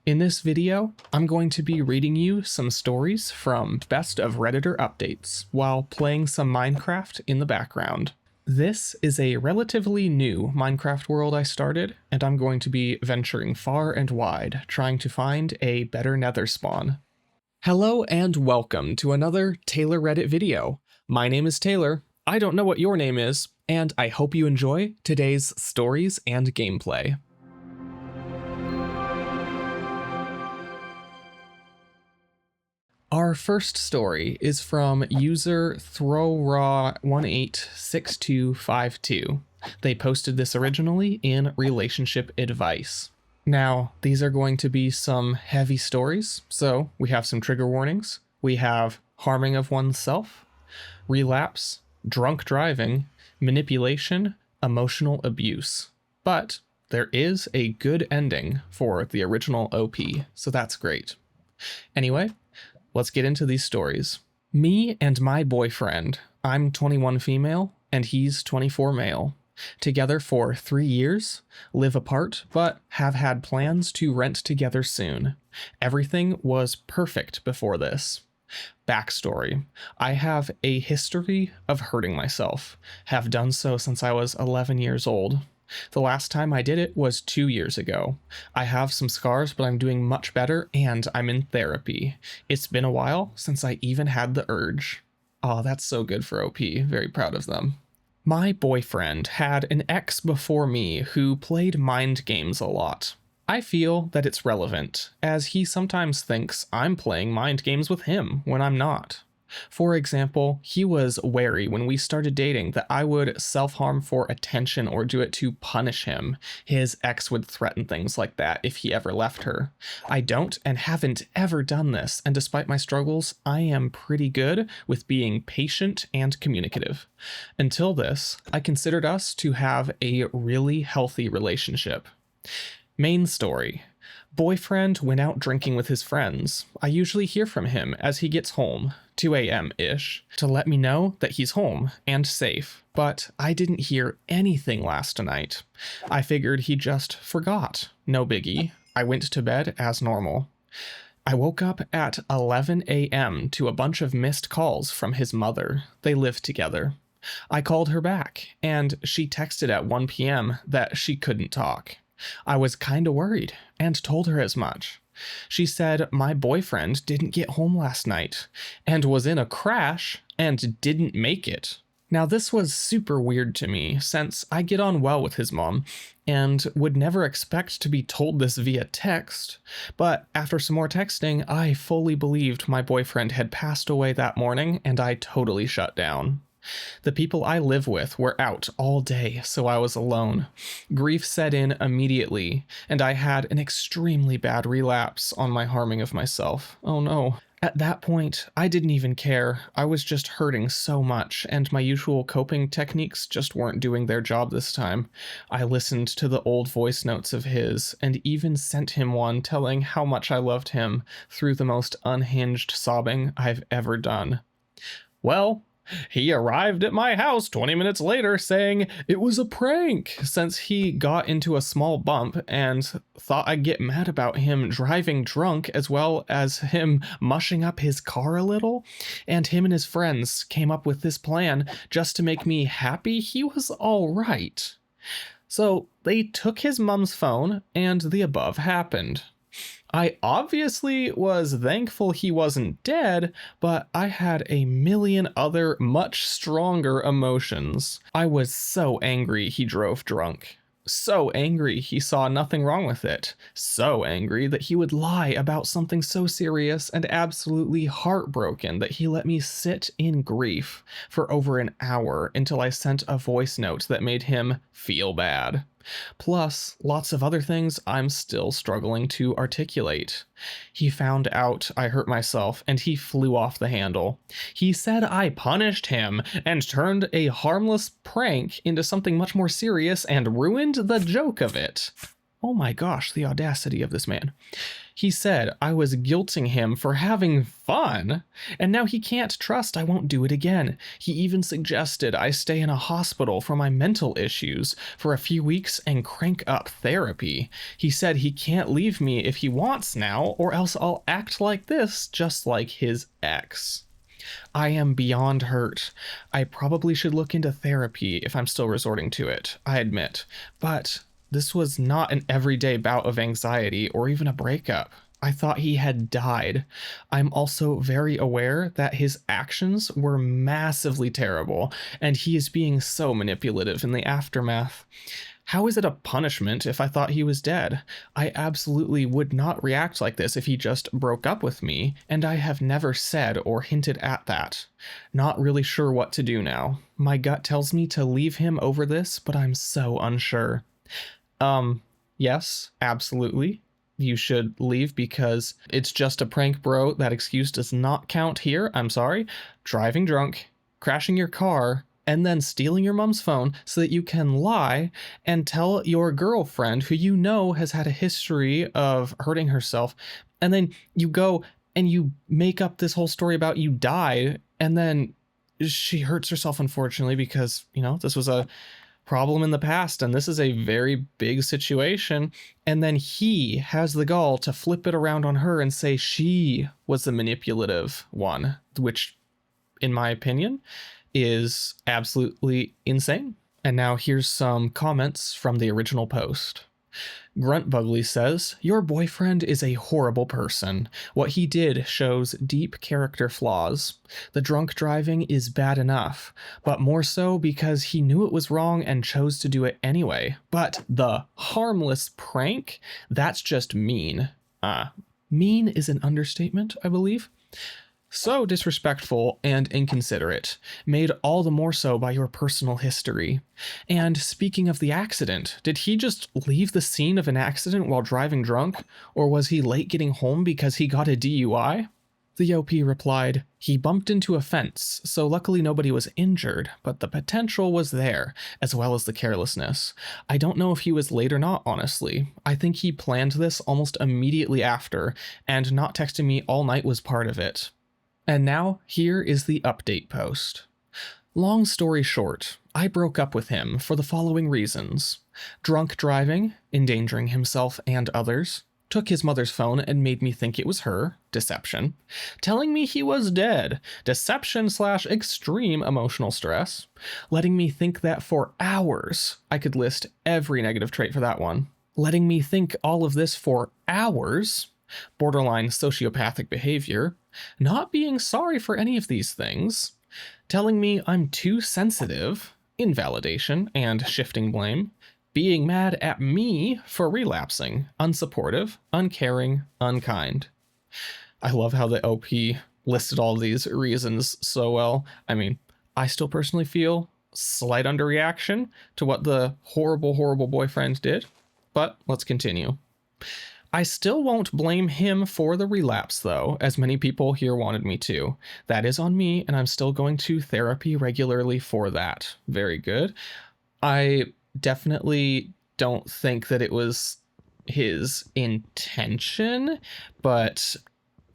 In this video, I'm going to be reading you some stories from Best of Redditor updates while playing some Minecraft in the background. This is a relatively new Minecraft world I started, and I'm going to be venturing far and wide trying to find a better nether spawn. Hello and welcome to another Taylor Reddit video. My name is Taylor, I don't know what your name is, and I hope you enjoy today's stories and gameplay. Our first story is from user throwraw186252. They posted this originally in Relationship Advice. Now, these are going to be some heavy stories, so we have some trigger warnings. We have harming of oneself, relapse, drunk driving, manipulation, emotional abuse. But there is a good ending for the original OP, so that's great. Anyway, let's get into these stories. Me and my boyfriend, I'm 21 female and he's 24 male, together for 3 years, live apart, but have had plans to rent together soon. Everything was perfect before this. Backstory: I have a history of hurting myself, have done so since I was 11 years old. The last time I did it was 2 years ago. I have some scars, but I'm doing much better and I'm in therapy. It's been a while since I even had the urge. Oh, that's so good for OP. Very proud of them. My boyfriend had an ex before me who played mind games a lot. I feel that it's relevant, as he sometimes thinks I'm playing mind games with him when I'm not. For example, he was wary when we started dating that I would self-harm for attention or do it to punish him. His ex would threaten things like that if he ever left her. I don't and haven't ever done this, and despite my struggles, I am pretty good with being patient and communicative. Until this, I considered us to have a really healthy relationship. Main story. Boyfriend went out drinking with his friends. I usually hear from him as he gets home, 2 a.m.-ish, to let me know that he's home and safe, but I didn't hear anything last night. I figured he just forgot. No biggie. I went to bed as normal. I woke up at 11 a.m. to a bunch of missed calls from his mother. They live together. I called her back, and she texted at 1 p.m. that she couldn't talk. I was kinda worried and told her as much. She said my boyfriend didn't get home last night and was in a crash and didn't make it. Now this was super weird to me since I get on well with his mom and would never expect to be told this via text, but after some more texting, I fully believed my boyfriend had passed away that morning and I totally shut down. The people I live with were out all day, so I was alone. Grief set in immediately, and I had an extremely bad relapse on my harming of myself. Oh no. At that point, I didn't even care. I was just hurting so much, and my usual coping techniques just weren't doing their job this time. I listened to the old voice notes of his, and even sent him one telling how much I loved him through the most unhinged sobbing I've ever done. Well, he arrived at my house 20 minutes later saying it was a prank since he got into a small bump and thought I'd get mad about him driving drunk as well as him mushing up his car a little, and him and his friends came up with this plan just to make me happy he was all right. So they took his mom's phone and the above happened. I obviously was thankful he wasn't dead, but I had a million other much stronger emotions. I was so angry he drove drunk. So angry he saw nothing wrong with it. So angry that he would lie about something so serious, and absolutely heartbroken that he let me sit in grief for over an hour until I sent a voice note that made him feel bad. Plus, lots of other things I'm still struggling to articulate. He found out I hurt myself and he flew off the handle. He said I punished him and turned a harmless prank into something much more serious and ruined the joke of it. Oh my gosh, the audacity of this man. He said I was guilting him for having fun, and now he can't trust I won't do it again. He even suggested I stay in a hospital for my mental issues for a few weeks and crank up therapy. He said he can't leave me if he wants now, or else I'll act like this, just like his ex. I am beyond hurt. I probably should look into therapy if I'm still resorting to it, I admit. But this was not an everyday bout of anxiety or even a breakup. I thought he had died. I'm also very aware that his actions were massively terrible, and he is being so manipulative in the aftermath. How is it a punishment if I thought he was dead? I absolutely would not react like this if he just broke up with me, and I have never said or hinted at that. Not really sure what to do now. My gut tells me to leave him over this, but I'm so unsure. Yes, absolutely. You should leave because it's just a prank, bro. That excuse does not count here. I'm sorry. Driving drunk, crashing your car, and then stealing your mom's phone so that you can lie and tell your girlfriend, who you know has had a history of hurting herself, and then you go and you make up this whole story about you died, and then she hurts herself, unfortunately, because, this was a problem in the past and this is a very big situation, and then he has the gall to flip it around on her and say she was the manipulative one, which in my opinion is absolutely insane. And now here's some comments from the original post. Grunt Bugly says, your boyfriend is a horrible person. What he did shows deep character flaws. The drunk driving is bad enough, but more so because he knew it was wrong and chose to do it anyway. But the harmless prank, that's just mean. Mean is an understatement, I believe. So disrespectful and inconsiderate, made all the more so by your personal history. And speaking of the accident, did he just leave the scene of an accident while driving drunk, or was he late getting home because he got a DUI? The OP replied, he bumped into a fence, so luckily nobody was injured, but the potential was there, as well as the carelessness. I don't know if he was late or not, honestly. I think he planned this almost immediately after, and not texting me all night was part of it. And now, here is the update post. Long story short, I broke up with him for the following reasons. Drunk driving, endangering himself and others, took his mother's phone and made me think it was her, deception, telling me he was dead, deception/extreme emotional stress, letting me think that for hours, I could list every negative trait for that one, letting me think all of this for hours, borderline sociopathic behavior, not being sorry for any of these things, telling me I'm too sensitive, invalidation and shifting blame, being mad at me for relapsing, unsupportive, uncaring, unkind. I love how the OP listed all these reasons so well. I mean, I still personally feel slight underreaction to what the horrible, horrible boyfriend did, but let's continue. I still won't blame him for the relapse, though, as many people here wanted me to. That is on me, and I'm still going to therapy regularly for that. Very good. I definitely don't think that it was his intention, but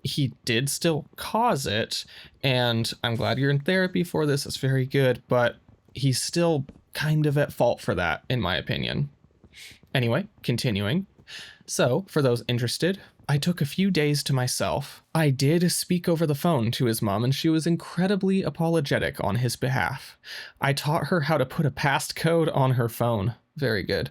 he did still cause it, and I'm glad you're in therapy for this. It's very good, but he's still kind of at fault for that, in my opinion. Anyway, continuing. So, for those interested, I took a few days to myself. I did speak over the phone to his mom, and she was incredibly apologetic on his behalf. I taught her how to put a passcode on her phone. Very good.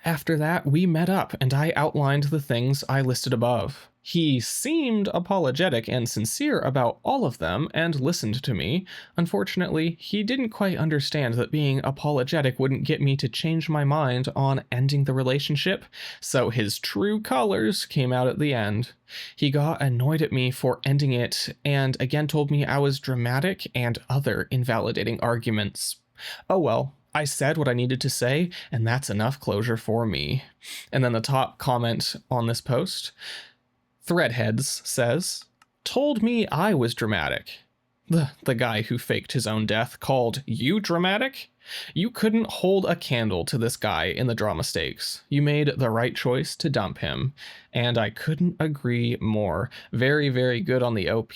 After that, we met up, and I outlined the things I listed above. He seemed apologetic and sincere about all of them and listened to me. Unfortunately, he didn't quite understand that being apologetic wouldn't get me to change my mind on ending the relationship, so his true colors came out at the end. He got annoyed at me for ending it and again told me I was dramatic and other invalidating arguments. Oh well. I said what I needed to say, and that's enough closure for me. And then the top comment on this post, Threadheads says, told me I was dramatic. The guy who faked his own death called you dramatic? You couldn't hold a candle to this guy in the drama stakes. You made the right choice to dump him, and I couldn't agree more. Very, very good on the OP,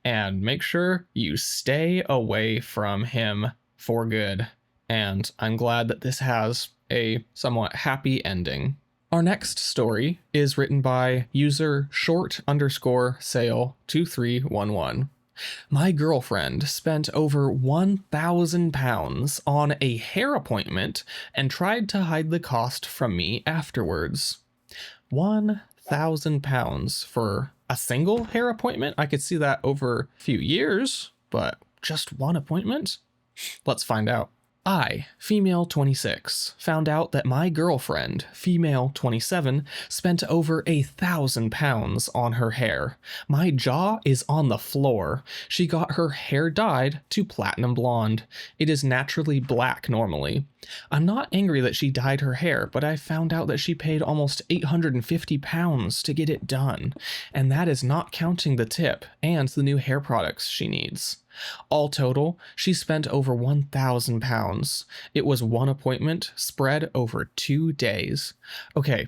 and make sure you stay away from him for good. And I'm glad that this has a somewhat happy ending. Our next story is written by user short_sale2311. My girlfriend spent over £1,000 on a hair appointment and tried to hide the cost from me afterwards. £1,000 for a single hair appointment? I could see that over a few years, but just one appointment? Let's find out. I, female 26, found out that my girlfriend, female 27, spent over £1,000 on her hair. My jaw is on the floor. She got her hair dyed to platinum blonde. It is naturally black normally. I'm not angry that she dyed her hair, but I found out that she paid almost £850 to get it done, and that is not counting the tip and the new hair products she needs. All total, she spent over £1,000. It was one appointment spread over 2 days. Okay,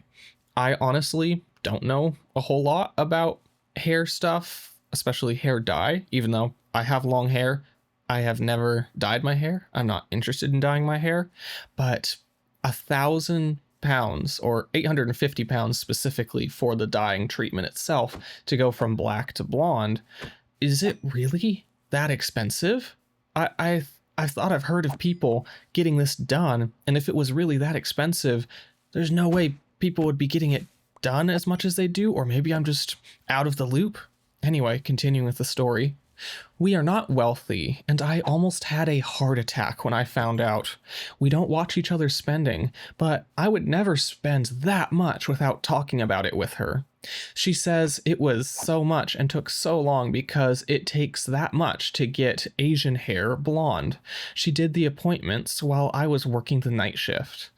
I honestly don't know a whole lot about hair stuff, especially hair dye, even though I have long hair. I have never dyed my hair. I'm not interested in dyeing my hair, but £1,000 or £850 specifically for the dyeing treatment itself to go from black to blonde. Is it really that expensive? I've thought I've heard of people getting this done, and if it was really that expensive, there's no way people would be getting it done as much as they do, or maybe I'm just out of the loop. Anyway, continuing with the story. We are not wealthy, and I almost had a heart attack when I found out. We don't watch each other's spending, but I would never spend that much without talking about it with her. She says it was so much and took so long because it takes that much to get Asian hair blonde. She did the appointments while I was working the night shift.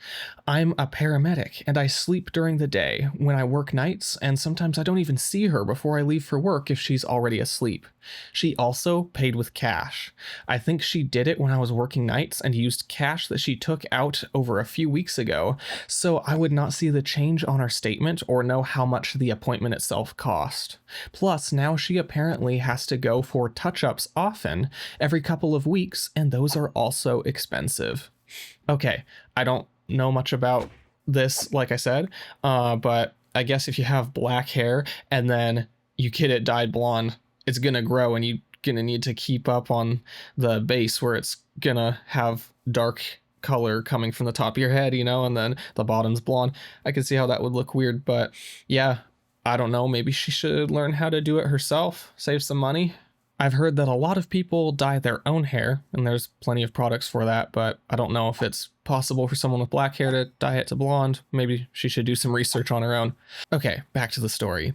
I'm a paramedic and I sleep during the day when I work nights, and sometimes I don't even see her before I leave for work if she's already asleep. She also paid with cash. I think she did it when I was working nights and used cash that she took out over a few weeks ago, so I would not see the change on our statement or know how much the appointment itself cost. Plus, now she apparently has to go for touch-ups often, every couple of weeks, and those are also expensive. Okay, I don't know much about this, like I said, but I guess if you have black hair and then you get it dyed blonde, it's gonna grow and you're gonna need to keep up on the base where it's gonna have dark color coming from the top of your head, and then the bottom's blonde. I can see how that would look weird, but yeah, I don't know, maybe she should learn how to do it herself, save some money. I've heard that a lot of people dye their own hair, and there's plenty of products for that, but I don't know if it's possible for someone with black hair to dye it to blonde. Maybe she should do some research on her own. Okay, back to the story.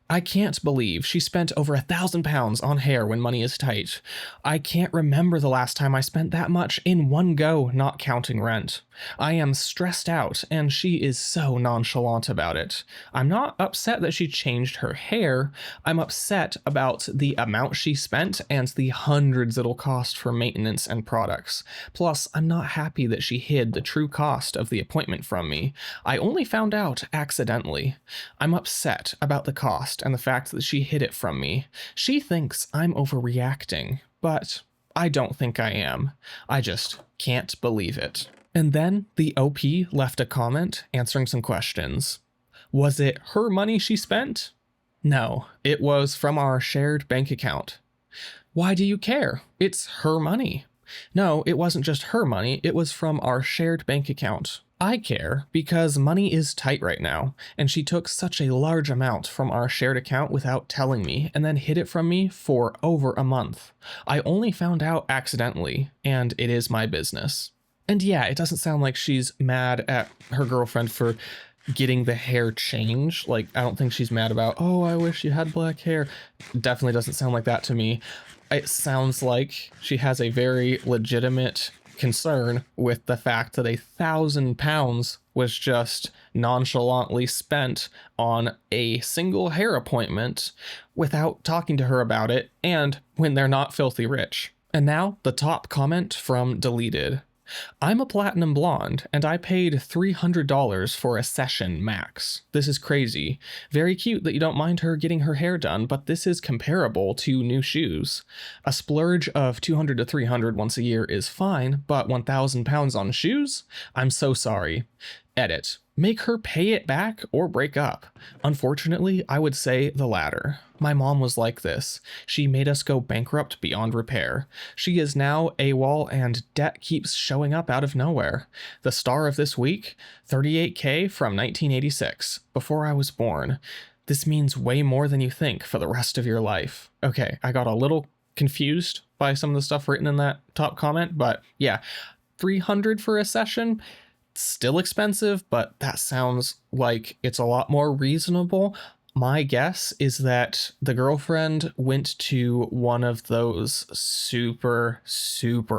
I can't believe she spent over £1,000 on hair when money is tight. I can't remember the last time I spent that much in one go, not counting rent. I am stressed out, and she is so nonchalant about it. I'm not upset that she changed her hair. I'm upset about the amount she spent and the hundreds it'll cost for maintenance and products. Plus, I'm not happy that she hid the true cost of the appointment from me. I only found out accidentally. I'm upset about the cost and the fact that she hid it from me. She thinks I'm overreacting, but I don't think I am. I just can't believe it. And then the OP left a comment answering some questions. Was it her money she spent? No, it was from our shared bank account. Why do you care? It's her money. No, it wasn't just her money, it was from our shared bank account. I care because money is tight right now, and she took such a large amount from our shared account without telling me and then hid it from me for over a month. I only found out accidentally, and it is my business. And yeah, it doesn't sound like she's mad at her girlfriend for getting the hair changed. Like, I don't think she's mad about, oh, I wish you had black hair. Definitely doesn't sound like that to me. It sounds like she has a very legitimate concern with the fact that £1,000 was just nonchalantly spent on a single hair appointment without talking to her about it, and when they're not filthy rich. And now the top comment from Deleted. I'm a platinum blonde, and I paid $300 for a session max. This is crazy. Very cute that you don't mind her getting her hair done, but this is comparable to new shoes. A splurge of $200 to $300 once a year is fine, but £1,000 on shoes? I'm so sorry. Edit. Make her pay it back or break up. Unfortunately, I would say the latter. My mom was like this. She made us go bankrupt beyond repair. She is now AWOL and debt keeps showing up out of nowhere. The star of this week, $38K from 1986, before I was born. This means way more than you think for the rest of your life. Okay, I got a little confused by some of the stuff written in that top comment, but yeah, $300 for a session? Still expensive, but that sounds like it's a lot more reasonable. My guess is that the girlfriend went to one of those super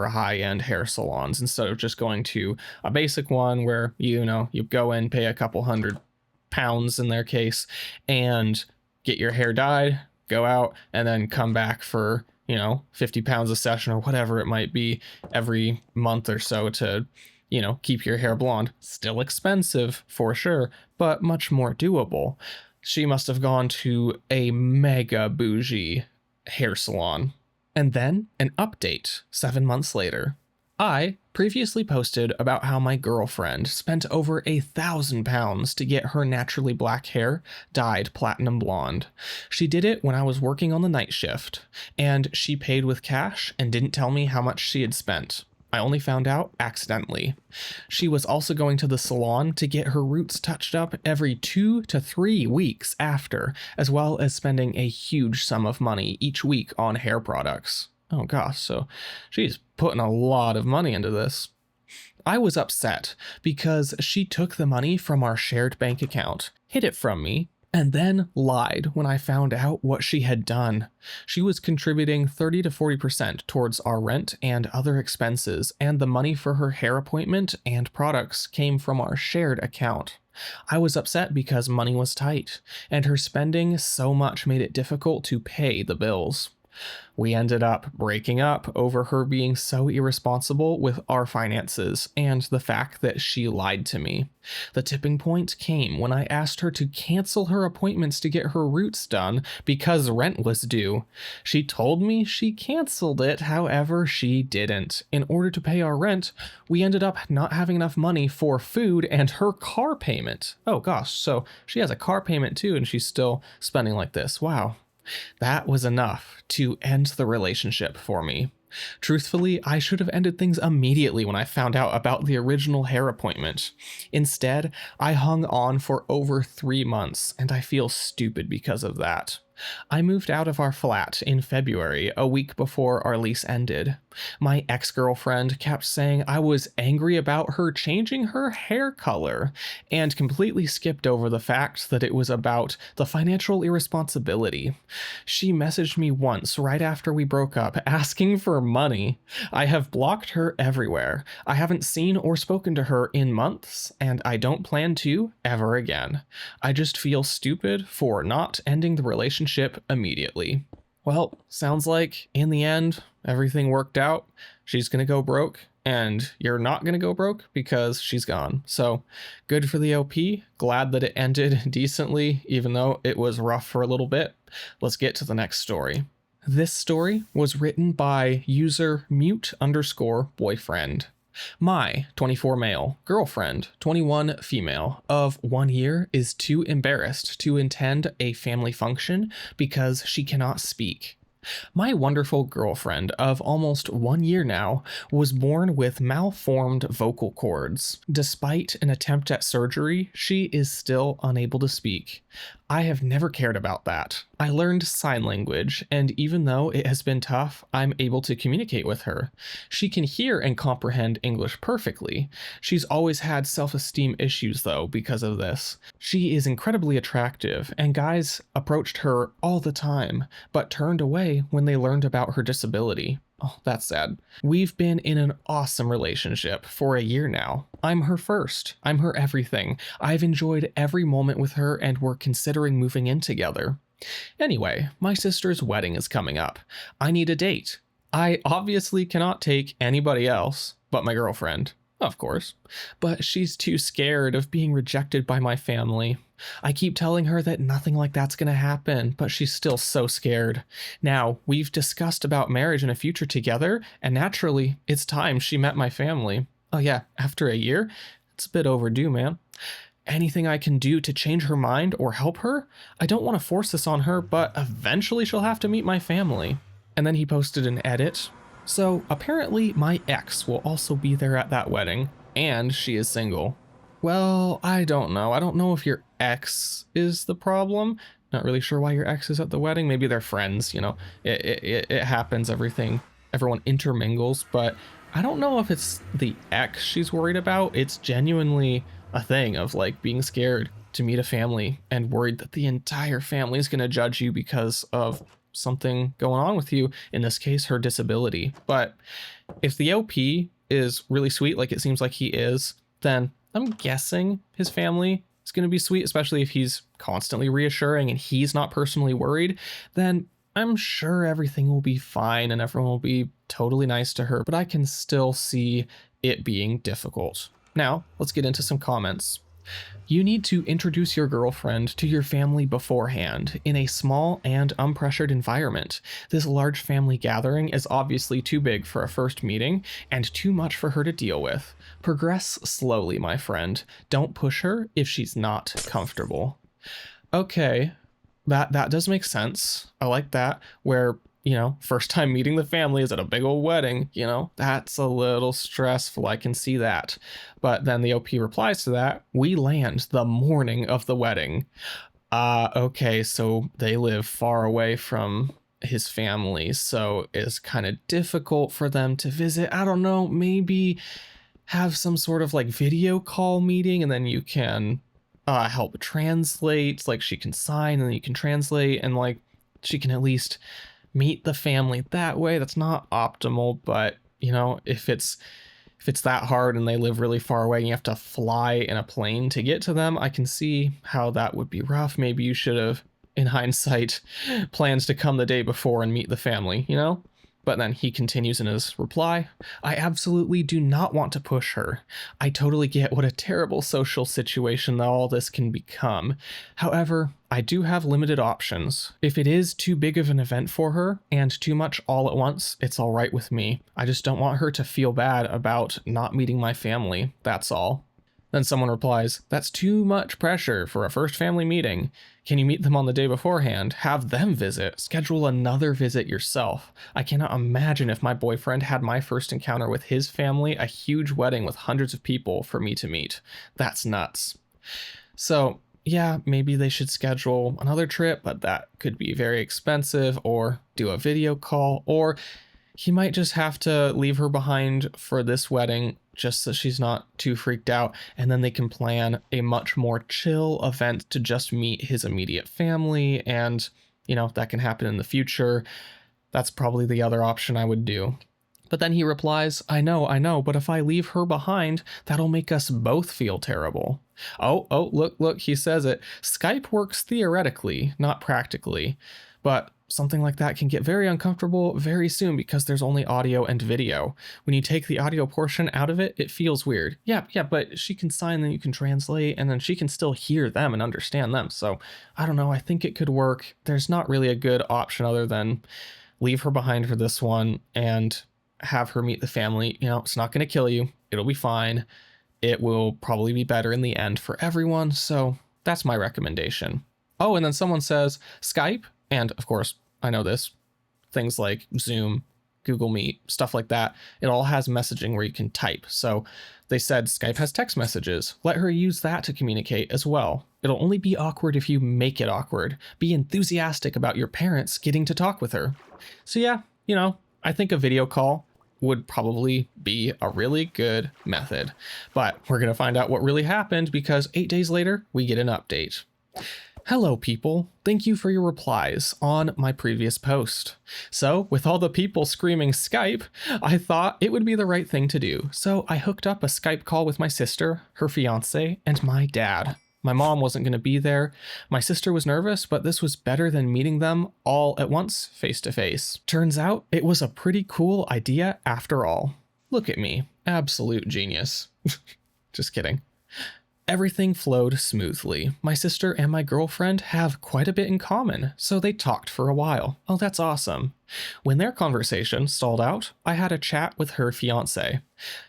high-end hair salons instead of just going to a basic one where, you go in, pay a couple £100 in their case, and get your hair dyed, go out, and then come back for, £50 a session or whatever it might be every month or so to keep your hair blonde. Still expensive for sure, but much more doable. She must have gone to a mega bougie hair salon. And then an update 7 months later. I previously posted about how my girlfriend spent over £1,000 to get her naturally black hair dyed platinum blonde. She did it when I was working on the night shift, and she paid with cash and didn't tell me how much she had spent. I only found out accidentally. She was also going to the salon to get her roots touched up every 2 to 3 weeks after, as well as spending a huge sum of money each week on hair products. Oh gosh, so she's putting a lot of money into this. I was upset because she took the money from our shared bank account, hid it from me, and then lied when I found out what she had done. She was contributing 30 to 40% towards our rent and other expenses, and the money for her hair appointment and products came from our shared account. I was upset because money was tight, and her spending so much made it difficult to pay the bills. We ended up breaking up over her being so irresponsible with our finances and the fact that she lied to me. The tipping point came when I asked her to cancel her appointments to get her roots done because rent was due. She told me she canceled it, however, she didn't. In order to pay our rent, we ended up not having enough money for food and her car payment. Oh gosh, so she has a car payment too and she's still spending like this. Wow. That was enough to end the relationship for me. Truthfully, I should have ended things immediately when I found out about the original hair appointment. Instead, I hung on for over 3 months, and I feel stupid because of that. I moved out of our flat in February, a week before our lease ended. My ex-girlfriend kept saying I was angry about her changing her hair color, and completely skipped over the fact that it was about the financial irresponsibility. She messaged me once right after we broke up asking for money. I have blocked her everywhere. I haven't seen or spoken to her in months, and I don't plan to ever again. I just feel stupid for not ending the relationship immediately. Well, sounds like in the end, everything worked out. She's gonna go broke, and you're not gonna go broke because she's gone. So good for the OP. Glad that it ended decently, even though it was rough for a little bit. Let's get to the next story. This story was written by user mute_boyfriend. My 24 male girlfriend, 21 female, of 1 year is too embarrassed to attend a family function because she cannot speak. My wonderful girlfriend of almost 1 year now was born with malformed vocal cords. Despite an attempt at surgery, she is still unable to speak. I have never cared about that. I learned sign language, and even though it has been tough, I'm able to communicate with her. She can hear and comprehend English perfectly. She's always had self-esteem issues though because of this. She is incredibly attractive, and guys approached her all the time, but turned away when they learned about her disability. Oh, that's sad. We've been in an awesome relationship for a year now. I'm her first. I'm her everything. I've enjoyed every moment with her, and we're considering moving in together. Anyway, my sister's wedding is coming up. I need a date. I obviously cannot take anybody else. But my girlfriend, of course. But she's too scared of being rejected by my family. I keep telling her that nothing like that's gonna happen, but she's still so scared. Now, we've discussed about marriage and a future together, and naturally, it's time she met my family. Oh yeah, after a year? It's a bit overdue, man. Anything I can do to change her mind or help her? I don't want to force this on her, but eventually she'll have to meet my family. And then he posted an edit. So apparently my ex will also be there at that wedding, and she is single. Well, I don't know. I don't know if your ex is the problem. Not really sure why your ex is at the wedding. Maybe they're friends, you know. It happens, everyone intermingles, but I don't know if it's the ex she's worried about. It's genuinely a thing of like being scared to meet a family and worried that the entire family is going to judge you because of something going on with you, in this case her disability. But if the OP is really sweet like it seems like he is, then I'm guessing his family is going to be sweet, especially if he's constantly reassuring and he's not personally worried. Then I'm sure everything will be fine and everyone will be totally nice to her, but I can still see it being difficult. Now, let's get into some comments. You need to introduce your girlfriend to your family beforehand in a small and unpressured environment. This large family gathering is obviously too big for a first meeting and too much for her to deal with. Progress slowly, my friend. Don't push her if she's not comfortable. Okay, that does make sense. I like that, where first time meeting the family is at a big old wedding, that's a little stressful. I can see that. But then the OP replies to that, we land the morning of the wedding. Okay, so they live far away from his family, so it's kind of difficult for them to visit. I don't know, maybe have some sort of like video call meeting and then you can help translate, like she can sign and then you can translate and like she can at least meet the family that way. That's not optimal, but if it's that hard and they live really far away and you have to fly in a plane to get to them, I can see how that would be rough. Maybe you should have, in hindsight, plans to come the day before and meet the family, But then he continues in his reply, I absolutely do not want to push her. I totally get what a terrible social situation all this can become. However, I do have limited options. If it is too big of an event for her and too much all at once, it's all right with me. I just don't want her to feel bad about not meeting my family. That's all. Then someone replies, that's too much pressure for a first family meeting. Can you meet them on the day beforehand? Have them visit. Schedule another visit yourself. I cannot imagine if my boyfriend had my first encounter with his family, a huge wedding with hundreds of people for me to meet. That's nuts. So yeah, maybe they should schedule another trip, but that could be very expensive, or do a video call, or he might just have to leave her behind for this wedding just so she's not too freaked out, and then they can plan a much more chill event to just meet his immediate family, and that can happen in the future. That's probably the other option I would do. But then he replies, I know, but if I leave her behind, that'll make us both feel terrible. Oh, look, he says it. Skype works theoretically, not practically. But something like that can get very uncomfortable very soon because there's only audio and video. When you take the audio portion out of it, it feels weird. Yeah, but she can sign, then you can translate, and then she can still hear them and understand them. So I don't know, I think it could work. There's not really a good option other than leave her behind for this one and have her meet the family. It's not going to kill you. It'll be fine. It will probably be better in the end for everyone. So that's my recommendation. Oh, and then someone says Skype. And of course, I know this, things like Zoom, Google Meet, stuff like that, it all has messaging where you can type. So they said Skype has text messages. Let her use that to communicate as well. It'll only be awkward if you make it awkward. Be enthusiastic about your parents getting to talk with her. So yeah, I think a video call would probably be a really good method. But we're going to find out what really happened because 8 days later, we get an update. Hello people, thank you for your replies on my previous post. So with all the people screaming Skype, I thought it would be the right thing to do. So I hooked up a Skype call with my sister, her fiance, and my dad. My mom wasn't going to be there. My sister was nervous, but this was better than meeting them all at once face to face. Turns out it was a pretty cool idea after all. Look at me, Absolute genius. Just kidding. Everything flowed smoothly. My sister and my girlfriend have quite a bit in common, so they talked for a while. Oh, that's awesome. When their conversation stalled out, I had a chat with her fiance.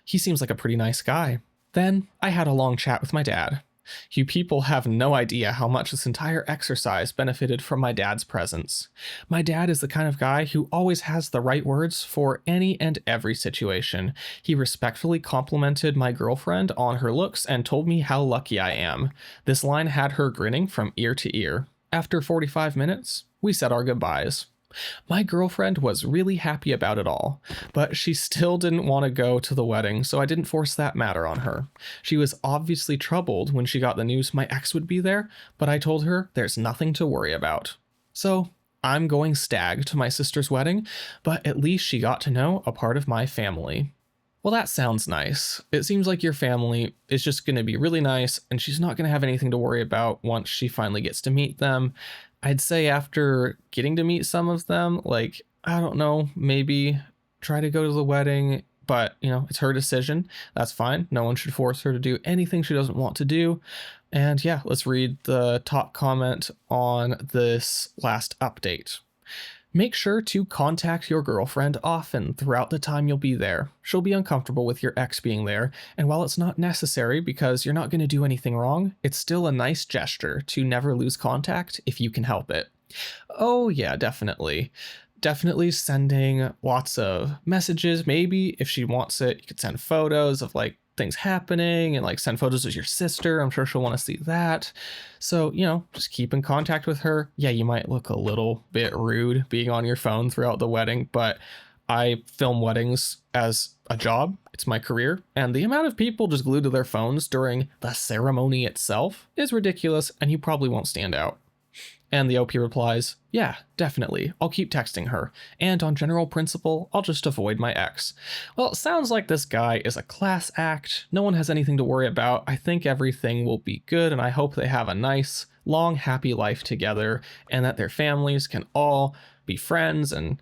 He seems like a pretty nice guy. Then I had a long chat with my dad. You people have no idea how much this entire exercise benefited from my dad's presence. My dad is the kind of guy who always has the right words for any and every situation. He respectfully complimented my girlfriend on her looks and told me how lucky I am. This line had her grinning from ear to ear. After 45 minutes, we said our goodbyes. My girlfriend was really happy about it all, but she still didn't want to go to the wedding, so I didn't force that matter on her. She was obviously troubled when she got the news my ex would be there, but I told her there's nothing to worry about. So I'm going stag to my sister's wedding, but at least she got to know a part of my family. Well, that sounds nice. It seems like your family is just going to be really nice, and she's not going to have anything to worry about once she finally gets to meet them. I'd say after getting to meet some of them, like, I don't know, maybe try to go to the wedding, but, it's her decision. That's fine. No one should force her to do anything she doesn't want to do. And yeah, let's read the top comment on this last update. Make sure to contact your girlfriend often throughout the time you'll be there. She'll be uncomfortable with your ex being there, and while it's not necessary because you're not going to do anything wrong, it's still a nice gesture to never lose contact if you can help it. Oh yeah, definitely. Definitely sending lots of messages. Maybe if she wants it, you could send photos of things happening and send photos of your sister. I'm sure she'll want to see that. So, just keep in contact with her. Yeah, you might look a little bit rude being on your phone throughout the wedding, but I film weddings as a job. It's my career. And the amount of people just glued to their phones during the ceremony itself is ridiculous, and you probably won't stand out. And the OP replies, yeah, definitely. I'll keep texting her. And on general principle, I'll just avoid my ex. Well, it sounds like this guy is a class act. No one has anything to worry about. I think everything will be good, and I hope they have a nice, long, happy life together, and that their families can all be friends and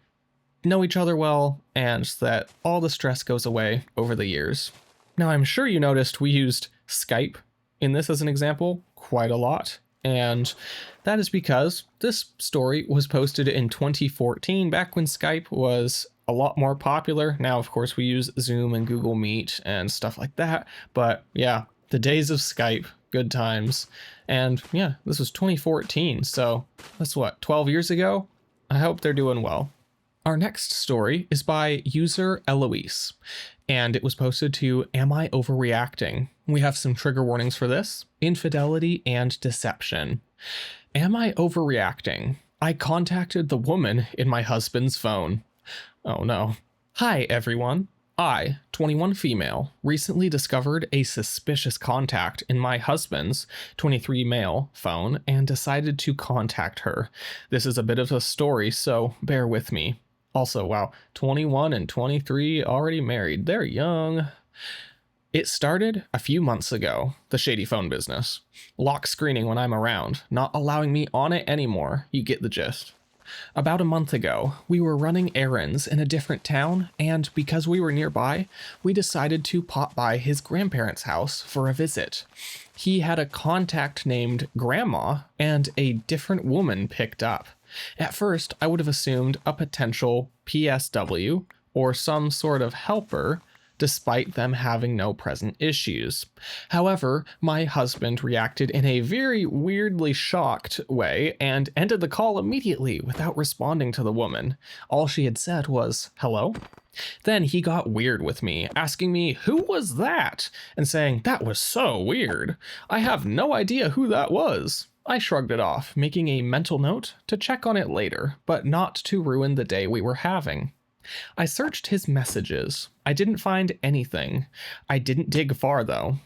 know each other well, and that all the stress goes away over the years. Now, I'm sure you noticed we used Skype in this as an example quite a lot. And that is because this story was posted in 2014, back when Skype was a lot more popular. Now, of course, we use Zoom and Google Meet and stuff like that. But yeah, the days of Skype, good times. And yeah, this was 2014. So that's 12 years ago? I hope they're doing well. Our next story is by user Eloise, and it was posted to Am I Overreacting? We have some trigger warnings for this: infidelity and deception. Am I overreacting? I contacted the woman in my husband's phone. Oh no. Hi everyone. I, 21 female, recently discovered a suspicious contact in my husband's, 23 male, phone and decided to contact her. This is a bit of a story, so bear with me. Also, wow, 21 and 23 already married. They're young. It started a few months ago, the shady phone business. Lock screening when I'm around, not allowing me on it anymore. You get the gist. About a month ago, we were running errands in a different town, and because we were nearby, we decided to pop by his grandparents' house for a visit. He had a contact named Grandma, and a different woman picked up. At first, I would have assumed a potential PSW or some sort of helper, despite them having no present issues. However, my husband reacted in a very weirdly shocked way and ended the call immediately without responding to the woman. All she had said was, "Hello?" Then he got weird with me, asking me, "Who was that?" and saying, "That was so weird. I have no idea who that was." I shrugged it off, making a mental note to check on it later, but not to ruin the day we were having. I searched his messages. I didn't find anything. I didn't dig far, though.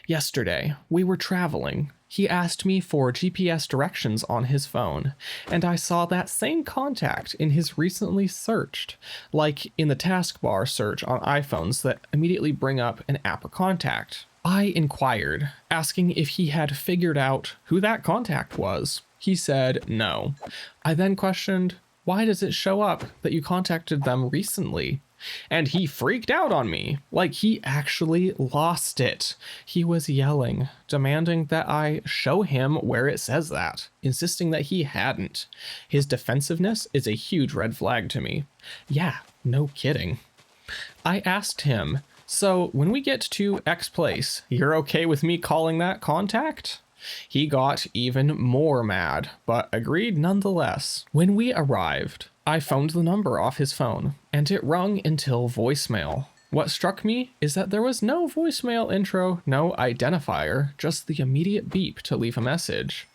Yesterday, we were traveling. He asked me for GPS directions on his phone, and I saw that same contact in his recently searched, like in the taskbar search on iPhones that immediately bring up an app or contact. I inquired, asking if he had figured out who that contact was. He said no. I then questioned, Why does it show up that you contacted them recently? And he freaked out on me, like he actually lost it. He was yelling, demanding that I show him where it says that, insisting that he hadn't. His defensiveness is a huge red flag to me. Yeah, no kidding. I asked him, so when we get to X place, you're okay with me calling that contact? He got even more mad, but agreed nonetheless. When we arrived, I phoned the number off his phone, and it rung until voicemail. What struck me is that there was no voicemail intro, no identifier, just the immediate beep to leave a message.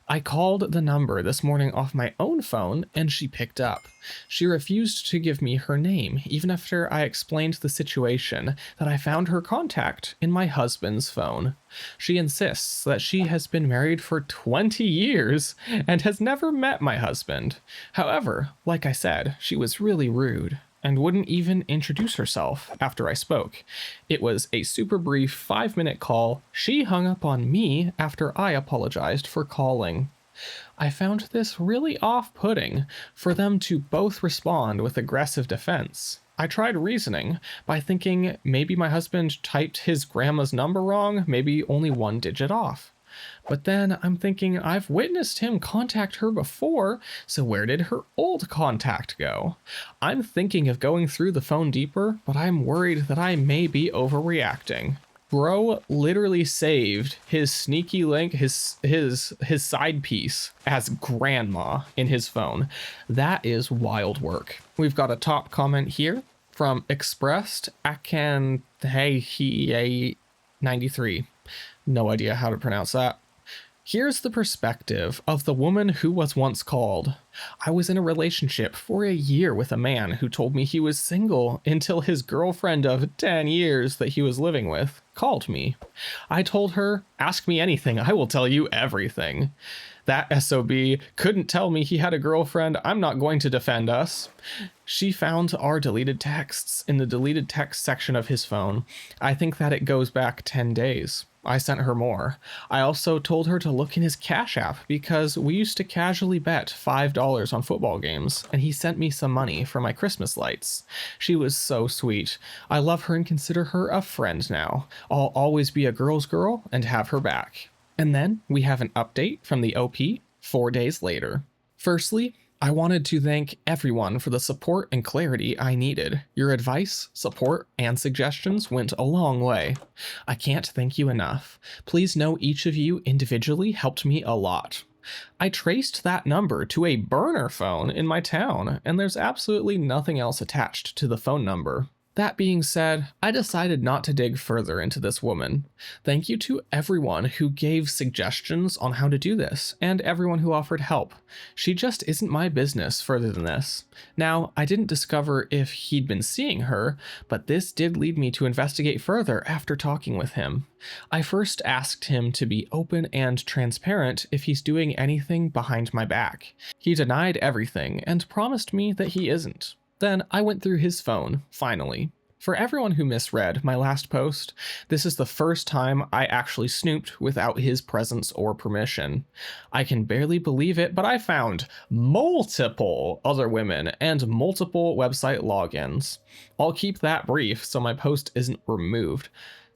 I called the number this morning off my own phone and she picked up. She refused to give me her name, even after I explained the situation, that I found her contact in my husband's phone. She insists that she has been married for 20 years and has never met my husband. However, like I said, she was really rude and wouldn't even introduce herself after I spoke. It was a super brief 5-minute call. She hung up on me after I apologized for calling. I found this really off-putting for them to both respond with aggressive defense. I tried reasoning by thinking maybe my husband typed his grandma's number wrong, maybe only one digit off. But then I'm thinking I've witnessed him contact her before, so where did her old contact go? I'm thinking of going through the phone deeper, but I'm worried that I may be overreacting. Bro literally saved his sneaky link, his side piece as grandma in his phone. That is wild work. We've got a top comment here from Expressed Akan Hey 93. No idea how to pronounce that. Here's the perspective of the woman who was once called. I was in a relationship for a year with a man who told me he was single until his girlfriend of 10 years that he was living with called me. I told her, ask me anything, I will tell you everything. That SOB couldn't tell me he had a girlfriend. I'm not going to defend us. She found our deleted texts in the deleted text section of his phone. I think that it goes back 10 days. I sent her more. I also told her to look in his Cash App because we used to casually bet $5 on football games, and he sent me some money for my Christmas lights. She was so sweet. I love her and consider her a friend now. I'll always be a girl's girl and have her back. And then we have an update from the OP 4 days later. Firstly, I wanted to thank everyone for the support and clarity I needed. Your advice, support, and suggestions went a long way. I can't thank you enough. Please know each of you individually helped me a lot. I traced that number to a burner phone in my town, and there's absolutely nothing else attached to the phone number. That being said, I decided not to dig further into this woman. Thank you to everyone who gave suggestions on how to do this, and everyone who offered help. She just isn't my business further than this. Now, I didn't discover if he'd been seeing her, but this did lead me to investigate further after talking with him. I first asked him to be open and transparent if he's doing anything behind my back. He denied everything and promised me that he isn't. Then I went through his phone, finally. For everyone who misread my last post, this is the first time I actually snooped without his presence or permission. I can barely believe it, but I found multiple other women and multiple website logins. I'll keep that brief so my post isn't removed.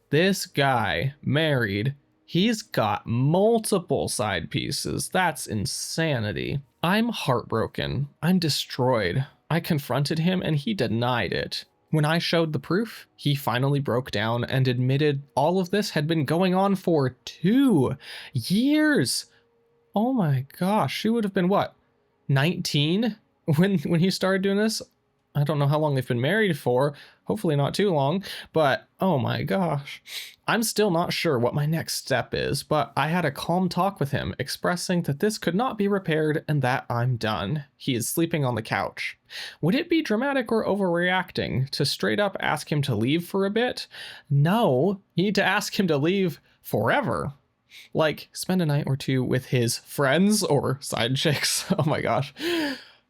This guy, married, he's got multiple side pieces. That's insanity. I'm heartbroken. I'm destroyed. I confronted him and he denied it. When I showed the proof, he finally broke down and admitted all of this had been going on for 2 years. Oh my gosh, she would have been what, 19 when he started doing this? I don't know how long they've been married for, hopefully not too long, but oh my gosh. I'm still not sure what my next step is, but I had a calm talk with him, expressing that this could not be repaired and that I'm done. He is sleeping on the couch. Would it be dramatic or overreacting to straight up ask him to leave for a bit? No, you need to ask him to leave forever. Like, spend a night or two with his friends or side chicks. Oh my gosh.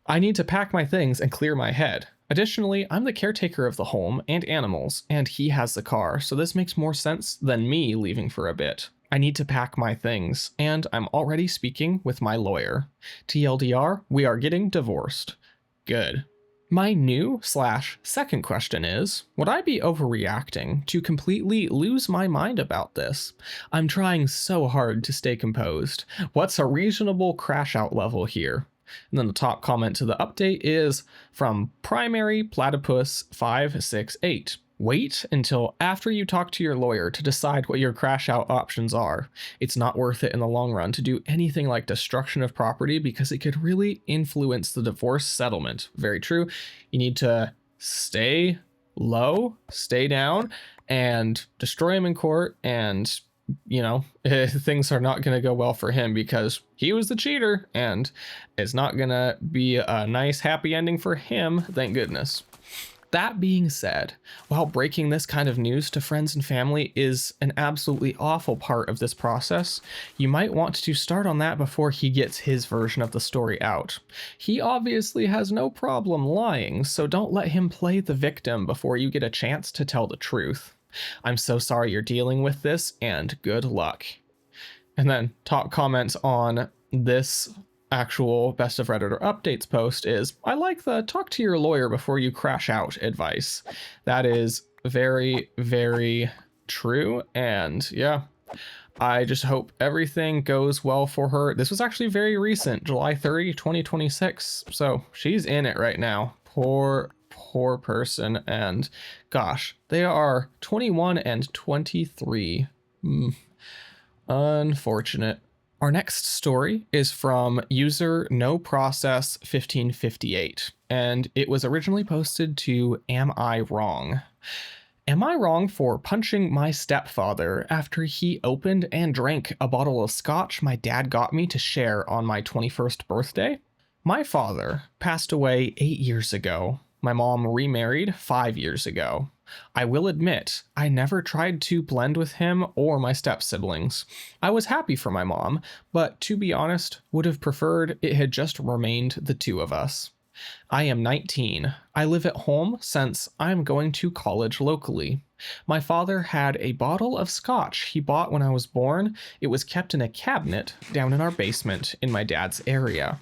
I need to pack my things and clear my head. Additionally, I'm the caretaker of the home and animals, and he has the car, so this makes more sense than me leaving for a bit. I need to pack my things, and I'm already speaking with my lawyer. TLDR, we are getting divorced. Good. My new/second question is, would I be overreacting to completely lose my mind about this? I'm trying so hard to stay composed. What's a reasonable crash out level here? And then the top comment to the update is from Primary Platypus 568. Wait until after you talk to your lawyer to decide what your crash out options are. It's not worth it in the long run to do anything like destruction of property because it could really influence the divorce settlement. Very true. You need to stay low, stay down, and destroy him in court. And, things are not going to go well for him because he was the cheater, and it's not going to be a nice, happy ending for him. Thank goodness. That being said, while breaking this kind of news to friends and family is an absolutely awful part of this process, you might want to start on that before he gets his version of the story out. He obviously has no problem lying, so don't let him play the victim before you get a chance to tell the truth. I'm so sorry you're dealing with this, and good luck. And then top comments on this actual Best of Redditor updates post is, I like the talk to your lawyer before you crash out advice. That is very, very true. And yeah, I just hope everything goes well for her. This was actually very recent, July 30, 2026. So she's in it right now. Poor person. And gosh, they are 21 and 23. Unfortunate. Our next story is from user NoProcess1558, and it was originally posted to Am I Wrong? Am I wrong for punching my stepfather after he opened and drank a bottle of scotch my dad got me to share on my 21st birthday? My father passed away 8 years ago. My mom remarried 5 years ago. I will admit, I never tried to blend with him or my step-siblings. I was happy for my mom, but to be honest, would have preferred it had just remained the two of us. I am 19. I live at home since I'm going to college locally. My father had a bottle of scotch he bought when I was born. It was kept in a cabinet down in our basement in my dad's area.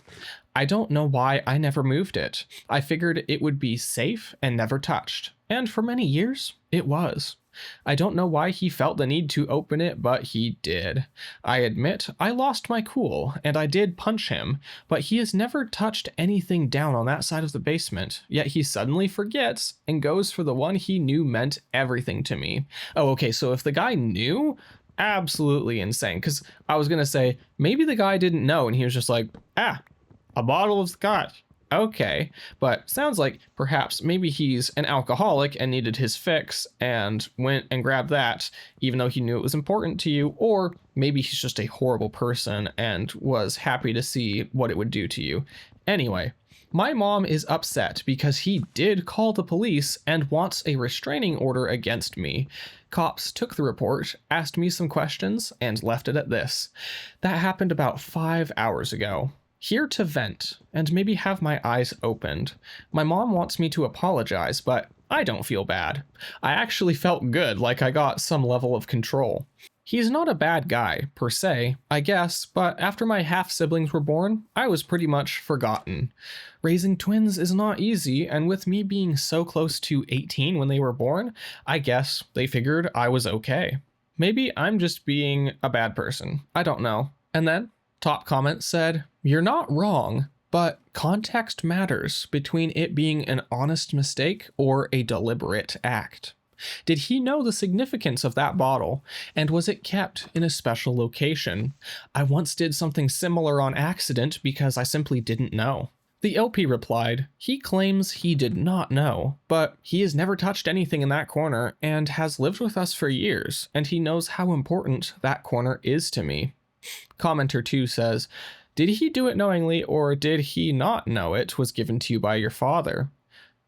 I don't know why I never moved it. I figured it would be safe and never touched. And for many years, it was. I don't know why he felt the need to open it, but he did. I admit I lost my cool, and I did punch him, but he has never touched anything down on that side of the basement, yet he suddenly forgets and goes for the one he knew meant everything to me. Oh, okay, so if the guy knew, absolutely insane, because I was going to say, maybe the guy didn't know, and he was just like, a bottle of scotch. Okay, but sounds like perhaps maybe he's an alcoholic and needed his fix and went and grabbed that even though he knew it was important to you, or maybe he's just a horrible person and was happy to see what it would do to you. Anyway, my mom is upset because he did call the police and wants a restraining order against me. Cops took the report, asked me some questions, and left it at this. That happened about 5 hours ago. Here to vent and maybe have my eyes opened. My mom wants me to apologize, but I don't feel bad. I actually felt good, like I got some level of control. He's not a bad guy, per se, I guess, but after my half-siblings were born, I was pretty much forgotten. Raising twins is not easy, and with me being so close to 18 when they were born, I guess they figured I was okay. Maybe I'm just being a bad person. I don't know. And then, top comment said, "You're not wrong, but context matters between it being an honest mistake or a deliberate act. Did he know the significance of that bottle, and was it kept in a special location? I once did something similar on accident because I simply didn't know." The LP replied, "He claims he did not know, but he has never touched anything in that corner and has lived with us for years, and he knows how important that corner is to me." Commenter 2 says, "Did he do it knowingly, or did he not know it was given to you by your father?"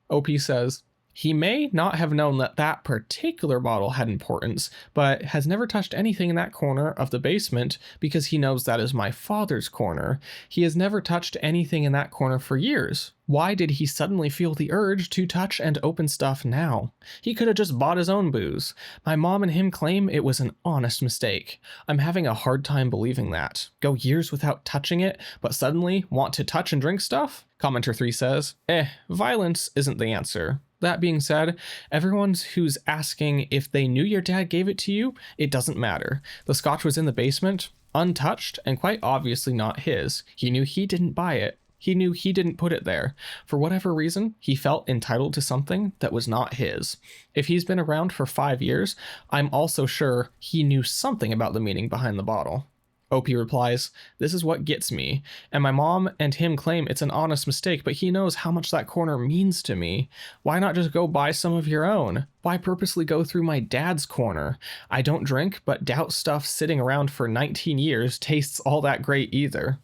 OP says, He may not have known that that particular bottle had importance, but has never touched anything in that corner of the basement because he knows that is my father's corner. He has never touched anything in that corner for years. Why did he suddenly feel the urge to touch and open stuff now? He could have just bought his own booze. My mom and him claim it was an honest mistake. I'm having a hard time believing that. Go years without touching it, but suddenly want to touch and drink stuff? Commenter 3 says, violence isn't the answer. That being said, everyone who's asking if they knew your dad gave it to you, it doesn't matter. The scotch was in the basement, untouched, and quite obviously not his. He knew he didn't buy it. He knew he didn't put it there. For whatever reason, he felt entitled to something that was not his. If he's been around for 5 years, I'm also sure he knew something about the meaning behind the bottle. OP replies, this is what gets me, and my mom and him claim it's an honest mistake, but he knows how much that corner means to me. Why not just go buy some of your own? Why purposely go through my dad's corner? I don't drink, but doubt stuff sitting around for 19 years tastes all that great either.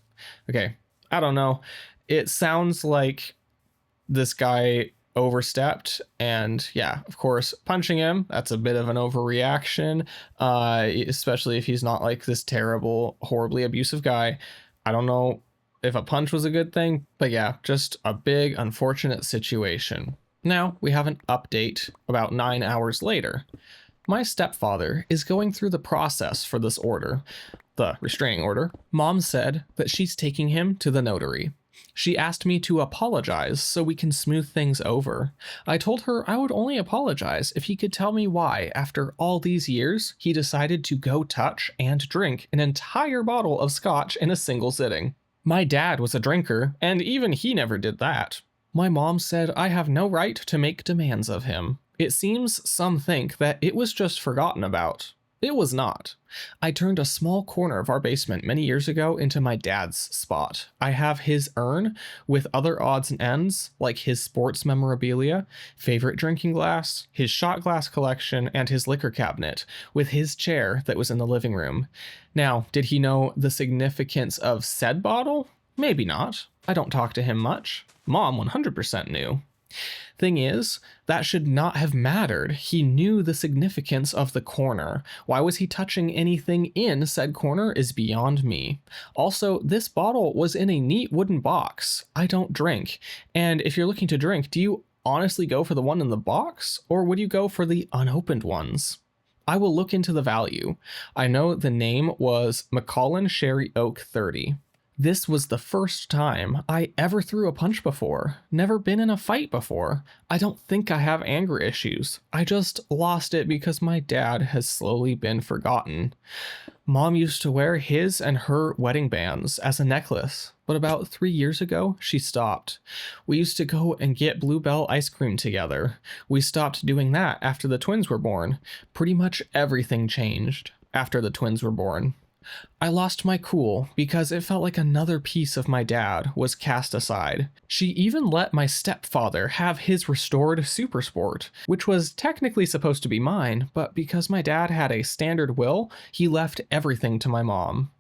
Okay, I don't know. It sounds like this guy overstepped, and yeah, of course, punching him, that's a bit of an overreaction, especially if he's not like this terrible, horribly abusive guy. I don't know if a punch was a good thing, but yeah, just a big unfortunate situation. Now we have an update about 9 hours later. My stepfather is going through the process for this order, the restraining order. Mom said that she's taking him to the notary. She asked me to apologize so we can smooth things over. I told her I would only apologize if he could tell me why, after all these years, he decided to go touch and drink an entire bottle of scotch in a single sitting. My dad was a drinker, and even he never did that. My mom said I have no right to make demands of him. It seems some think that it was just forgotten about. It was not. I turned a small corner of our basement many years ago into my dad's spot. I have his urn with other odds and ends, like his sports memorabilia, favorite drinking glass, his shot glass collection, and his liquor cabinet, with his chair that was in the living room. Now, did he know the significance of said bottle? Maybe not. I don't talk to him much. Mom 100% knew. Thing is, that should not have mattered. He knew the significance of the corner. Why was he touching anything in said corner is beyond me. Also, this bottle was in a neat wooden box. I don't drink. And if you're looking to drink, do you honestly go for the one in the box, or would you go for the unopened ones? I will look into the value. I know the name was Macallan Sherry Oak 30. This was the first time I ever threw a punch before. Never been in a fight before. I don't think I have anger issues. I just lost it because my dad has slowly been forgotten. Mom used to wear his and her wedding bands as a necklace, but about 3 years ago, she stopped. We used to go and get Bluebell ice cream together. We stopped doing that after the twins were born. Pretty much everything changed after the twins were born. I lost my cool because it felt like another piece of my dad was cast aside. She even let my stepfather have his restored Super Sport, which was technically supposed to be mine, but because my dad had a standard will, he left everything to my mom.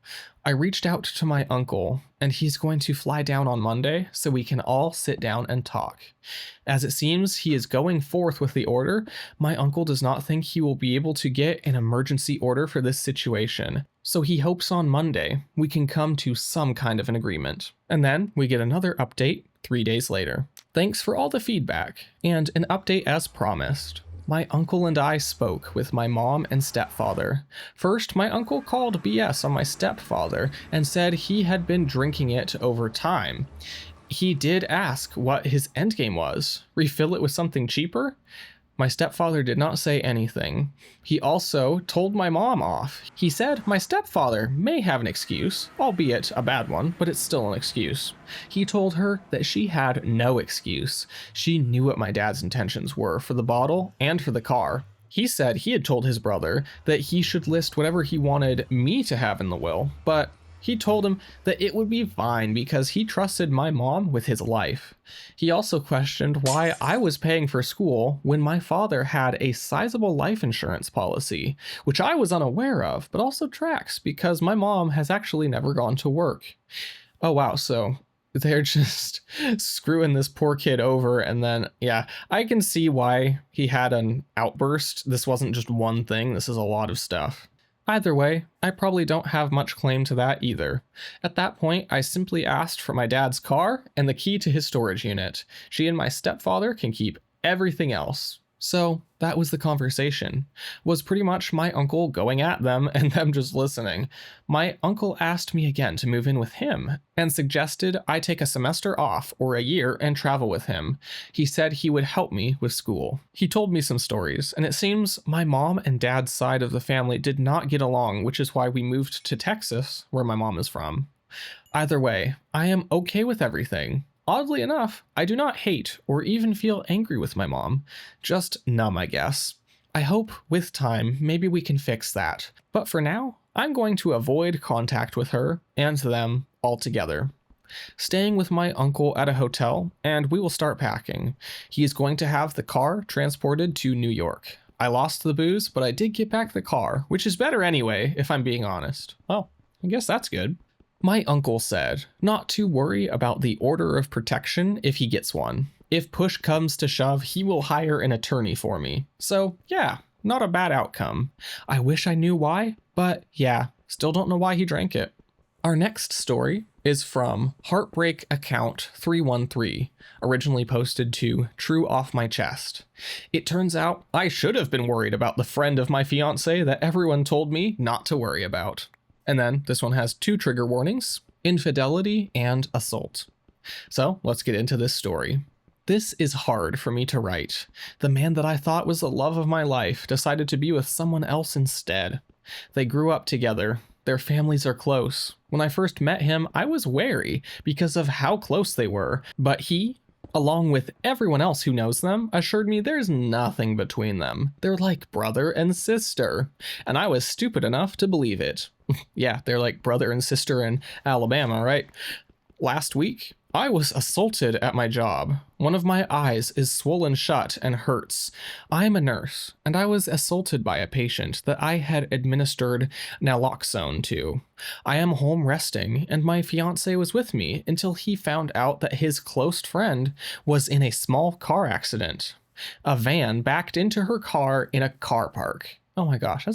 I reached out to my uncle, and he's going to fly down on Monday so we can all sit down and talk. As it seems he is going forth with the order, my uncle does not think he will be able to get an emergency order for this situation, so he hopes on Monday we can come to some kind of an agreement. And then we get another update 3 days later. Thanks for all the feedback, and an update as promised. My uncle and I spoke with my mom and stepfather. First, my uncle called BS on my stepfather and said he had been drinking it over time. He did ask what his endgame was. Refill it with something cheaper? My stepfather did not say anything. He also told my mom off. He said my stepfather may have an excuse, albeit a bad one, but it's still an excuse. He told her that she had no excuse. She knew what my dad's intentions were for the bottle and for the car. He said he had told his brother that he should list whatever he wanted me to have in the will, but he told him that it would be fine because he trusted my mom with his life. He also questioned why I was paying for school when my father had a sizable life insurance policy, which I was unaware of, but also tracks because my mom has actually never gone to work. Oh wow, so they're just screwing this poor kid over. And then, yeah, I can see why he had an outburst. This wasn't just one thing, this is a lot of stuff. Either way, I probably don't have much claim to that either. At that point, I simply asked for my dad's car and the key to his storage unit. She and my stepfather can keep everything else. So that was the conversation. Was pretty much my uncle going at them and them just listening. My uncle asked me again to move in with him and suggested I take a semester off or a year and travel with him. He said he would help me with school. He told me some stories, and it seems my mom and dad's side of the family did not get along, which is why we moved to Texas, where my mom is from. Either way, I am okay with everything. Oddly enough, I do not hate or even feel angry with my mom, just numb, I guess. I hope with time maybe we can fix that, but for now, I'm going to avoid contact with her and them altogether. Staying with my uncle at a hotel, and we will start packing. He is going to have the car transported to New York. I lost the booze, but I did get back the car, which is better anyway, if I'm being honest. Well, I guess that's good. My uncle said not to worry about the order of protection if he gets one. If push comes to shove, he will hire an attorney for me. So yeah, not a bad outcome. I wish I knew why, but yeah, still don't know why he drank it. Our next story is from Heartbreak Account 313, originally posted to True Off My Chest. It turns out I should have been worried about the friend of my fiance that everyone told me not to worry about. And then this one has 2 trigger warnings: infidelity and assault. So let's get into this story. This is hard for me to write. The man that I thought was the love of my life decided to be with someone else instead. They grew up together. Their families are close. When I first met him, I was wary because of how close they were, but he, along with everyone else who knows them, assured me there's nothing between them. They're like brother and sister. And I was stupid enough to believe it. Yeah, they're like brother and sister in Alabama, right? Last week, I was assaulted at my job. One of my eyes is swollen shut and hurts. I'm a nurse, and I was assaulted by a patient that I had administered naloxone to. I am home resting, and my fiance was with me until he found out that his close friend was in a small car accident. A van backed into her car in a car park. Oh my gosh,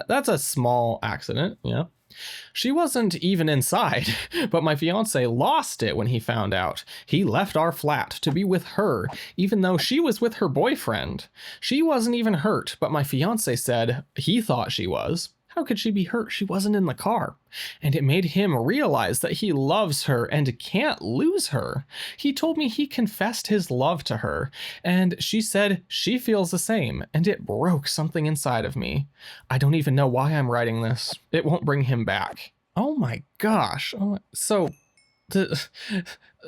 that's a small accident, yeah. She wasn't even inside, but my fiance lost it when he found out. He left our flat to be with her, even though she was with her boyfriend. She wasn't even hurt, but my fiance said he thought she was. How could she be hurt? She wasn't in the car. And it made him realize that he loves her and can't lose her. He told me he confessed his love to her, and she said she feels the same, and it broke something inside of me. I don't even know why I'm writing this. It won't bring him back. Oh my gosh. So,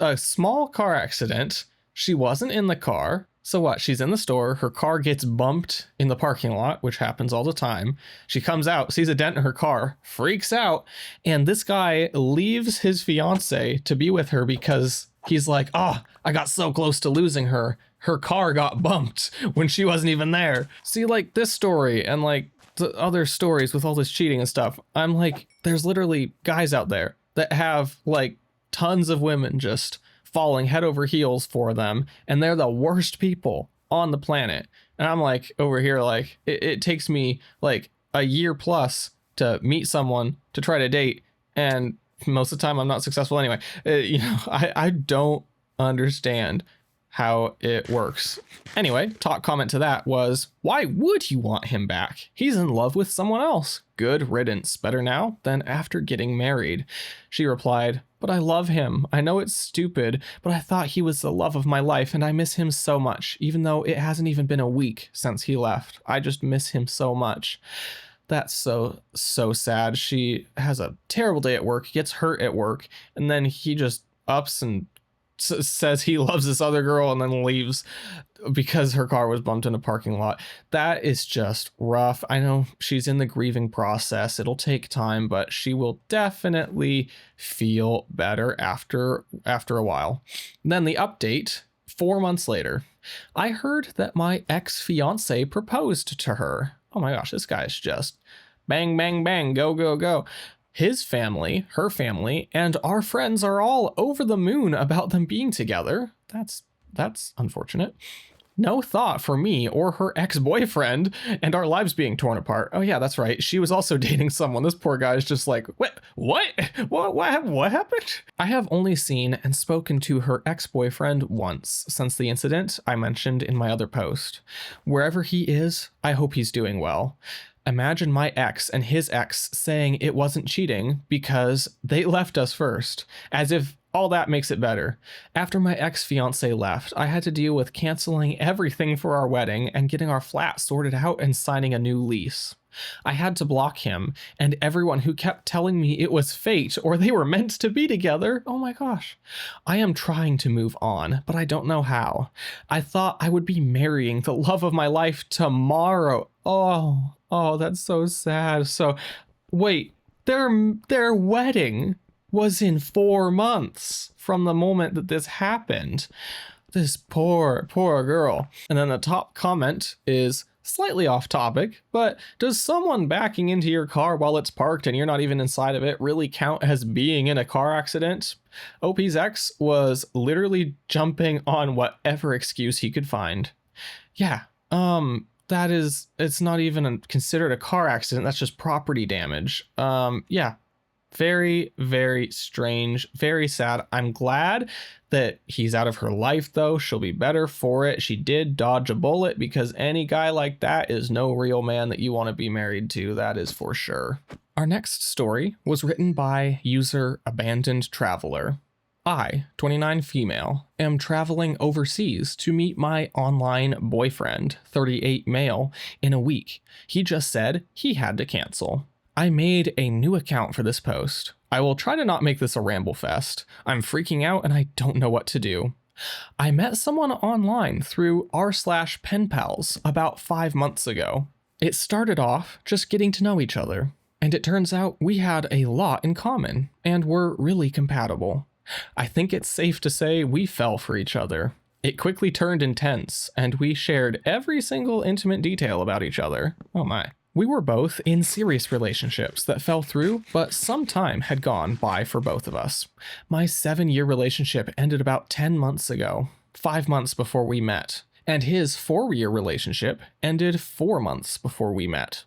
a small car accident. She wasn't in the car. So what? She's in the store, her car gets bumped in the parking lot, which happens all the time. She comes out, sees a dent in her car, freaks out, and this guy leaves his fiance to be with her because he's like, oh, I got so close to losing her. Her car got bumped when she wasn't even there. See, like this story and like the other stories with all this cheating and stuff, I'm like, there's literally guys out there that have like tons of women just falling head over heels for them, and they're the worst people on the planet. And I'm like over here, like it takes me like a year plus to meet someone to try to date, and most of the time I'm not successful anyway. I don't understand how it works. Anyway, talk comment to that was, why would you want him back? He's in love with someone else. Good riddance. Better now than after getting married. She replied, but I love him. I know it's stupid, but I thought he was the love of my life, and I miss him so much, even though it hasn't even been a week since he left. I just miss him so much. That's so sad. She has a terrible day at work, gets hurt at work, and then he just ups and says he loves this other girl and then leaves because her car was bumped in a parking lot. That is just rough. I know she's in the grieving process. It'll take time, but she will definitely feel better after a while. And then the update, 4 months later, I heard that my ex-fiance proposed to her. Oh my gosh, this guy's just bang, bang, bang, go, go, go. His family, her family, and our friends are all over the moon about them being together. That's unfortunate. No thought for me or her ex-boyfriend and our lives being torn apart. Oh yeah, that's right. She was also dating someone. This poor guy is just like, what happened? I have only seen and spoken to her ex-boyfriend once since the incident I mentioned in my other post. Wherever he is, I hope he's doing well. Imagine my ex and his ex saying it wasn't cheating because they left us first, as if all that makes it better. After my ex-fiance left, I had to deal with canceling everything for our wedding and getting our flat sorted out and signing a new lease. I had to block him and everyone who kept telling me it was fate or they were meant to be together. Oh my gosh. I am trying to move on, but I don't know how. I thought I would be marrying the love of my life tomorrow. Oh, that's so sad. So, wait, their wedding was in 4 months from the moment that this happened. This poor girl. And then the top comment is slightly off topic, but does someone backing into your car while it's parked and you're not even inside of it really count as being in a car accident? OP's ex was literally jumping on whatever excuse he could find. Yeah, it's not even considered a car accident. That's just property damage. Yeah. Very, very strange, very sad. I'm glad that he's out of her life, though. She'll be better for it. She did dodge a bullet because any guy like that is no real man that you want to be married to. That is for sure. Our next story was written by user Abandoned Traveler. I, 29 female, am traveling overseas to meet my online boyfriend, 38 male, in a week. He just said he had to cancel. I made a new account for this post. I will try to not make this a ramble fest. I'm freaking out and I don't know what to do. I met someone online through r/pen pals about 5 months ago. It started off just getting to know each other, and it turns out we had a lot in common and were really compatible. I think it's safe to say we fell for each other. It quickly turned intense, and we shared every single intimate detail about each other. Oh my. We were both in serious relationships that fell through, but some time had gone by for both of us. My 7-year relationship ended about 10 months ago, 5 months before we met, and his 4-year relationship ended 4 months before we met.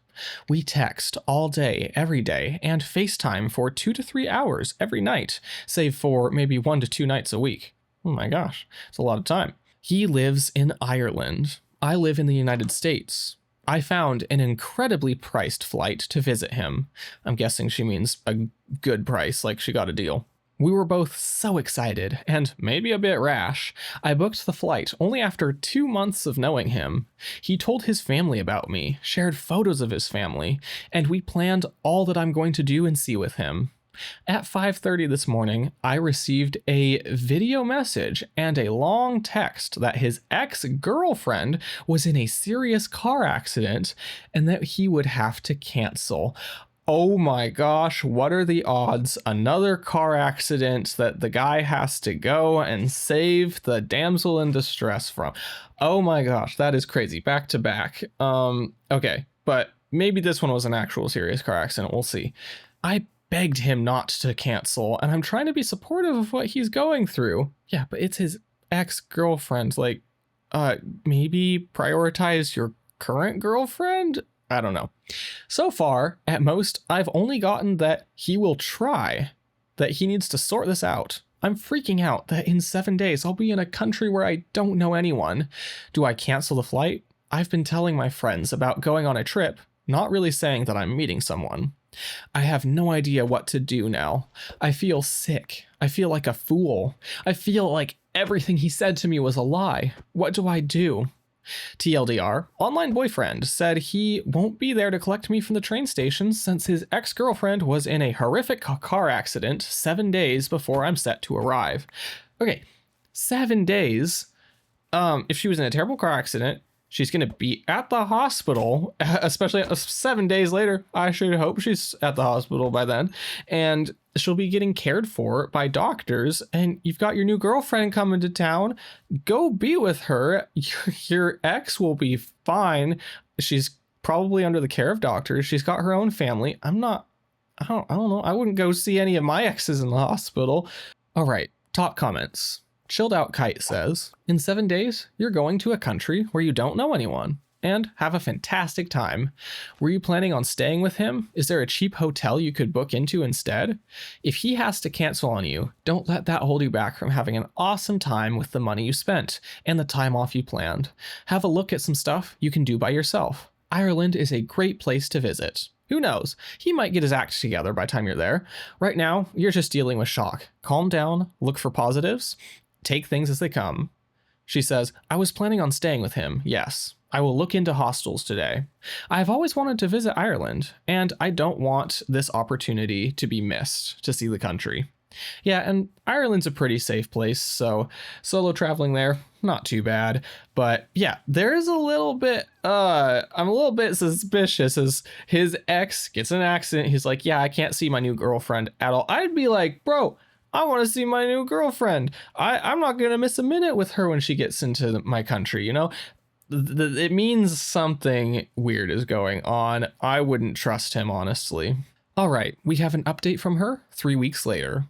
We text all day, every day, and FaceTime for 2 to 3 hours every night, save for maybe 1 to 2 nights a week. Oh my gosh, it's a lot of time. He lives in Ireland. I live in the United States. I found an incredibly priced flight to visit him. I'm guessing she means a good price, like she got a deal. We were both so excited, and maybe a bit rash. I booked the flight only after 2 months of knowing him. He told his family about me, shared photos of his family, and we planned all that I'm going to do and see with him. At 5:30 this morning, I received a video message and a long text that his ex-girlfriend was in a serious car accident and that he would have to cancel. Oh my gosh, what are the odds? Another car accident that the guy has to go and save the damsel in distress from. Oh my gosh, that is crazy. Back to back. Okay, but maybe this one was an actual serious car accident. We'll see. I begged him not to cancel, and I'm trying to be supportive of what he's going through. Yeah, but it's his ex-girlfriend. Like, maybe prioritize your current girlfriend? I don't know. So far, at most, I've only gotten that he will try, that he needs to sort this out. I'm freaking out that in 7 days I'll be in a country where I don't know anyone. Do I cancel the flight? I've been telling my friends about going on a trip, not really saying that I'm meeting someone. I have no idea what to do now. I feel sick. I feel like a fool. I feel like everything he said to me was a lie. What do I do? TLDR, online boyfriend said he won't be there to collect me from the train station since his ex-girlfriend was in a horrific car accident 7 days before I'm set to arrive. Okay, 7 days. If she was in a terrible car accident, she's going to be at the hospital, especially 7 days later. I should hope she's at the hospital by then. And she'll be getting cared for by doctors. And you've got your new girlfriend coming to town. Go be with her. Your ex will be fine. She's probably under the care of doctors. She's got her own family. I'm not I don't know. I wouldn't go see any of my exes in the hospital. All right, top comments. Chilled Out Kite says, in 7 days, you're going to a country where you don't know anyone and have a fantastic time. Were you planning on staying with him? Is there a cheap hotel you could book into instead? If he has to cancel on you, don't let that hold you back from having an awesome time with the money you spent and the time off you planned. Have a look at some stuff you can do by yourself. Ireland is a great place to visit. Who knows? He might get his act together by the time you're there. Right now, you're just dealing with shock. Calm down, look for positives, take things as they come. She says, I was planning on staying with him, yes. I will look into hostels today. I've always wanted to visit Ireland, and I don't want this opportunity to be missed to see the country. Yeah, and Ireland's a pretty safe place, so solo traveling there, not too bad. But yeah, there is a little bit, I'm a little bit suspicious as his ex gets in an accident. He's like, yeah, I can't see my new girlfriend at all. I'd be like, bro, I want to see my new girlfriend. I'm not going to miss a minute with her when she gets into my country, you know? It means something weird is going on. I wouldn't trust him, honestly. All right, we have an update from her 3 weeks later.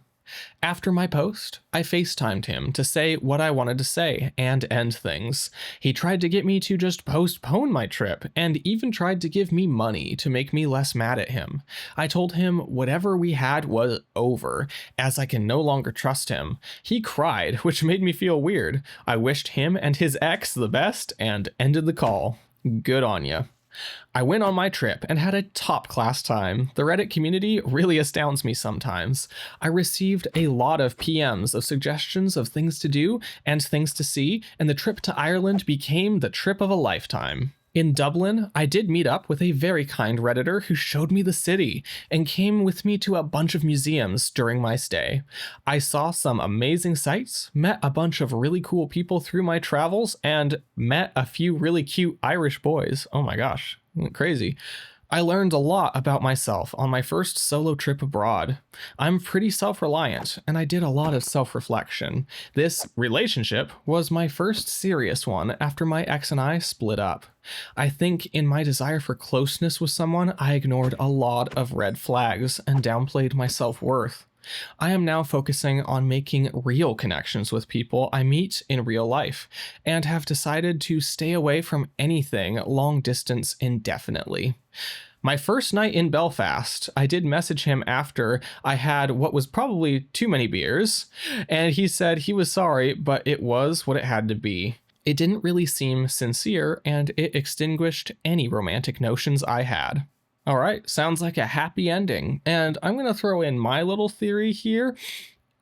After my post, I FaceTimed him to say what I wanted to say and end things. He tried to get me to just postpone my trip and even tried to give me money to make me less mad at him. I told him whatever we had was over, as I can no longer trust him. He cried, which made me feel weird. I wished him and his ex the best and ended the call. Good on ya. I went on my trip and had a top-class time. The Reddit community really astounds me sometimes. I received a lot of PMs of suggestions of things to do and things to see, and the trip to Ireland became the trip of a lifetime. In Dublin, I did meet up with a very kind Redditor who showed me the city and came with me to a bunch of museums during my stay. I saw some amazing sights, met a bunch of really cool people through my travels, and met a few really cute Irish boys. Oh my gosh, crazy. I learned a lot about myself on my first solo trip abroad. I'm pretty self-reliant, and I did a lot of self-reflection. This relationship was my first serious one after my ex and I split up. I think in my desire for closeness with someone, I ignored a lot of red flags and downplayed my self-worth. I am now focusing on making real connections with people I meet in real life, and have decided to stay away from anything long distance indefinitely. My first night in Belfast, I did message him after I had what was probably too many beers, and he said he was sorry, but it was what it had to be. It didn't really seem sincere, and it extinguished any romantic notions I had. All right, sounds like a happy ending. And I'm going to throw in my little theory here.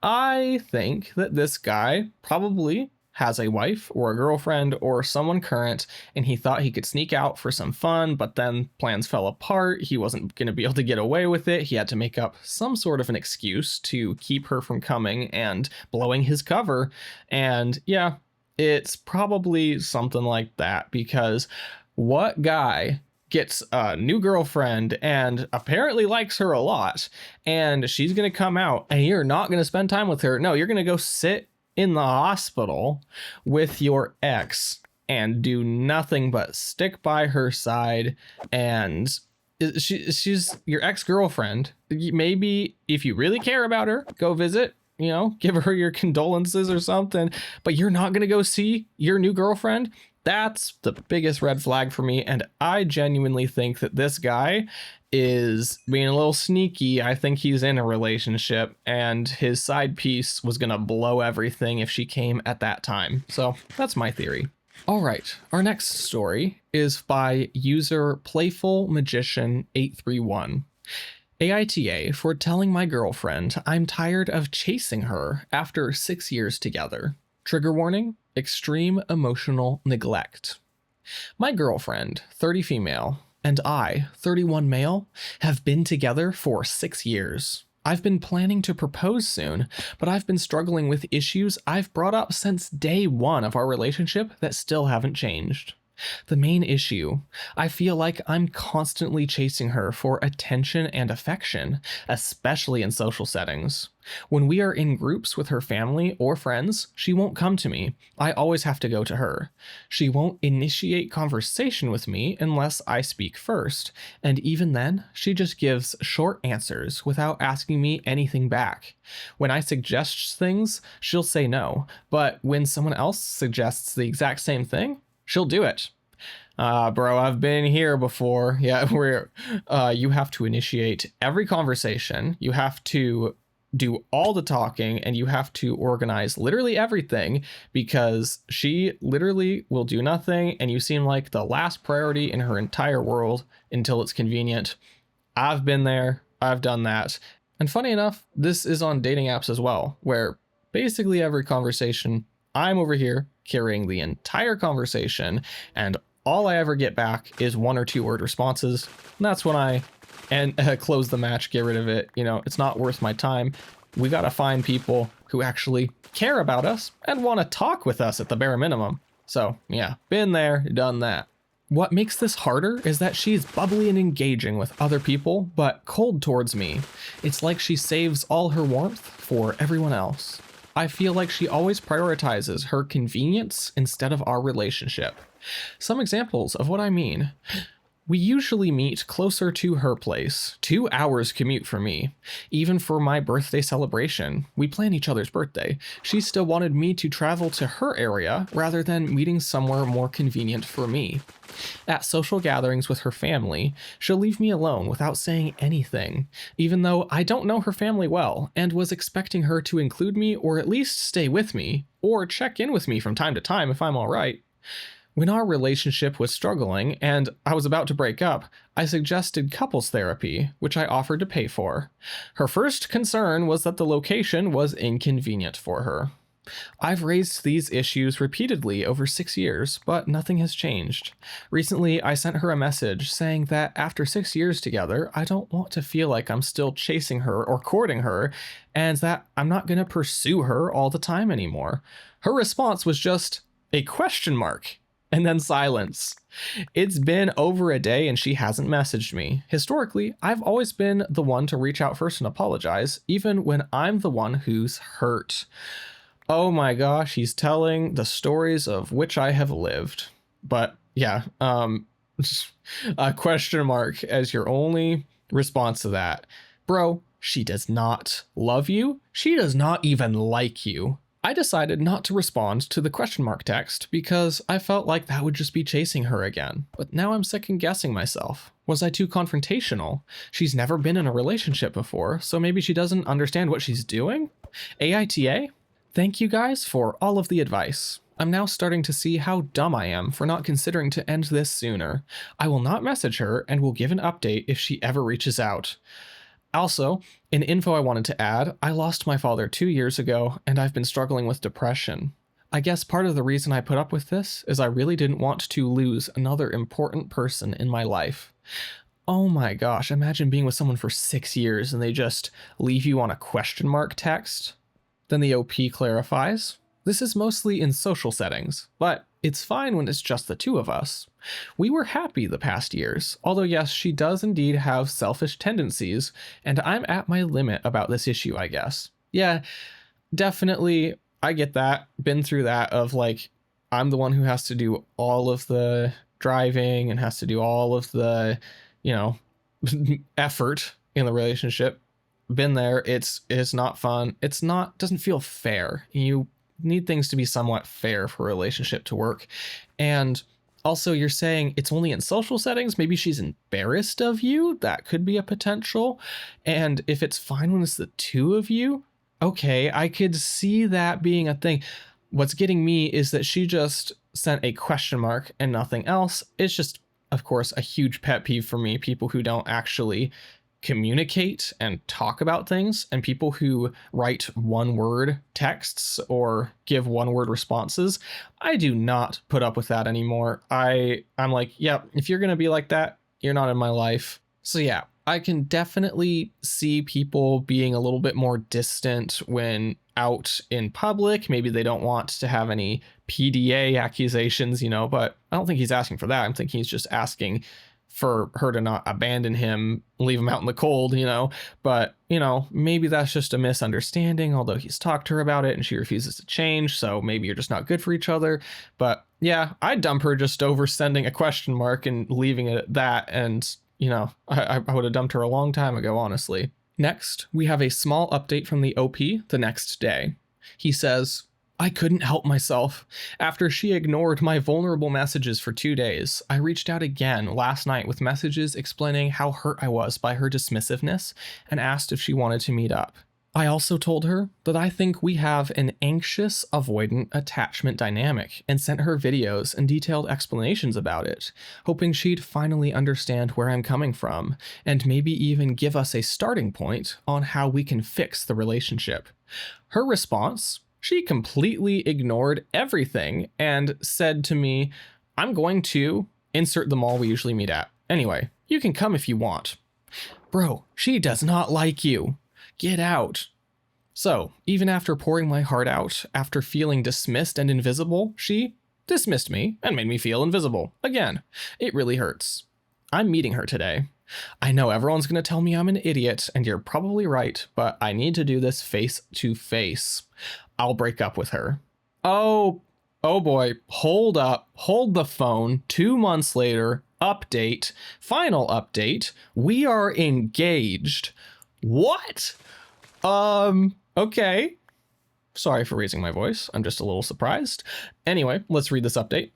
I think that this guy probably has a wife or a girlfriend or someone current, and he thought he could sneak out for some fun, but then plans fell apart. He wasn't going to be able to get away with it. He had to make up some sort of an excuse to keep her from coming and blowing his cover. And yeah, it's probably something like that, because what guy gets a new girlfriend and apparently likes her a lot, and she's going to come out and you're not going to spend time with her? No, you're going to go sit in the hospital with your ex and do nothing but stick by her side. And she's your ex-girlfriend. Maybe if you really care about her, go visit, you know, give her your condolences or something, but you're not going to go see your new girlfriend. That's the biggest red flag for me, and I genuinely think that this guy is being a little sneaky. I think he's in a relationship, and his side piece was gonna blow everything if she came at that time. So that's my theory. All right, our next story is by user PlayfulMagician831. AITA for telling my girlfriend I'm tired of chasing her after 6 years together. Trigger warning: extreme emotional neglect. My girlfriend, 30 female, and I, 31 male, have been together for 6 years. I've been planning to propose soon, but I've been struggling with issues I've brought up since day one of our relationship that still haven't changed. The main issue, I feel like I'm constantly chasing her for attention and affection, especially in social settings. When we are in groups with her family or friends, she won't come to me. I always have to go to her. She won't initiate conversation with me unless I speak first, and even then, she just gives short answers without asking me anything back. When I suggest things, she'll say no, but when someone else suggests the exact same thing, she'll do it. Bro, I've been here before. Yeah, where you have to initiate every conversation. You have to do all the talking and you have to organize literally everything because she literally will do nothing and you seem like the last priority in her entire world until it's convenient. I've been there. I've done that. And funny enough, this is on dating apps as well, where basically every conversation, I'm over here carrying the entire conversation, and all I ever get back is 1 or 2 word responses. And that's when I close the match, get rid of it. You know, it's not worth my time. We got to find people who actually care about us and want to talk with us at the bare minimum. So yeah, been there, done that. What makes this harder is that she's bubbly and engaging with other people, but cold towards me. It's like she saves all her warmth for everyone else. I feel like she always prioritizes her convenience instead of our relationship. Some examples of what I mean. We usually meet closer to her place, 2 hours commute for me. Even for my birthday celebration, we plan each other's birthday. She still wanted me to travel to her area rather than meeting somewhere more convenient for me. At social gatherings with her family, she'll leave me alone without saying anything, even though I don't know her family well and was expecting her to include me or at least stay with me, or check in with me from time to time if I'm alright. When our relationship was struggling and I was about to break up, I suggested couples therapy, which I offered to pay for. Her first concern was that the location was inconvenient for her. I've raised these issues repeatedly over 6 years, but nothing has changed. Recently, I sent her a message saying that after 6 years together, I don't want to feel like I'm still chasing her or courting her, and that I'm not going to pursue her all the time anymore. Her response was just a question mark. And then silence. It's been over a day and she hasn't messaged me. Historically, I've always been the one to reach out first and apologize, even when I'm the one who's hurt. Oh my gosh, he's telling the stories of which I have lived. But yeah, a question mark as your only response to that. Bro, she does not love you. She does not even like you. I decided not to respond to the question mark text because I felt like that would just be chasing her again. But now I'm second guessing myself. Was I too confrontational? She's never been in a relationship before, so maybe she doesn't understand what she's doing? AITA? Thank you guys for all of the advice. I'm now starting to see how dumb I am for not considering to end this sooner. I will not message her and will give an update if she ever reaches out. Also, in info I wanted to add, I lost my father 2 years ago, and I've been struggling with depression. I guess part of the reason I put up with this is I really didn't want to lose another important person in my life. Oh my gosh, imagine being with someone for 6 years and they just leave you on a question mark text. Then the OP clarifies, this is mostly in social settings, but it's fine when it's just the two of us. We were happy the past years, although yes, she does indeed have selfish tendencies, and I'm at my limit about this issue, I guess. Yeah, definitely, I get that. Been through that of like, I'm the one who has to do all of the driving and has to do all of the, effort in the relationship. Been there. It's not fun. Doesn't feel fair. You need things to be somewhat fair for a relationship to work. And also, you're saying it's only in social settings. Maybe she's embarrassed of you. That could be a potential. And if it's fine when it's the two of you, okay, I could see that being a thing. What's getting me is that she just sent a question mark and nothing else. It's just, of course, a huge pet peeve for me, people who don't actually communicate and talk about things, and people who write one-word texts or give one-word responses. I do not put up with that anymore. I'm like, yeah, if you're gonna be like that, you're not in my life. So yeah, I can definitely see people being a little bit more distant when out in public. Maybe they don't want to have any PDA accusations, but I don't think he's asking for that. I'm thinking he's just asking for her to not abandon him, leave him out in the cold, but, maybe that's just a misunderstanding, although he's talked to her about it and she refuses to change. So maybe you're just not good for each other. But yeah, I'd dump her just over sending a question mark and leaving it at that. And, I would have dumped her a long time ago, honestly. Next, we have a small update from the OP the next day. He says, I couldn't help myself. After she ignored my vulnerable messages for 2 days, I reached out again last night with messages explaining how hurt I was by her dismissiveness and asked if she wanted to meet up. I also told her that I think we have an anxious avoidant attachment dynamic and sent her videos and detailed explanations about it, hoping she'd finally understand where I'm coming from and maybe even give us a starting point on how we can fix the relationship. Her response? She completely ignored everything and said to me, I'm going to insert the mall we usually meet at. Anyway, you can come if you want. Bro, she does not like you. Get out. So, even after pouring my heart out, after feeling dismissed and invisible, she dismissed me and made me feel invisible. Again, it really hurts. I'm meeting her today. I know everyone's going to tell me I'm an idiot, and you're probably right, but I need to do this face to face. I'll break up with her. Oh boy, hold up, hold the phone. 2 months later, update, final update, we are engaged. What? Okay. Sorry for raising my voice. I'm just a little surprised. Anyway, let's read this update.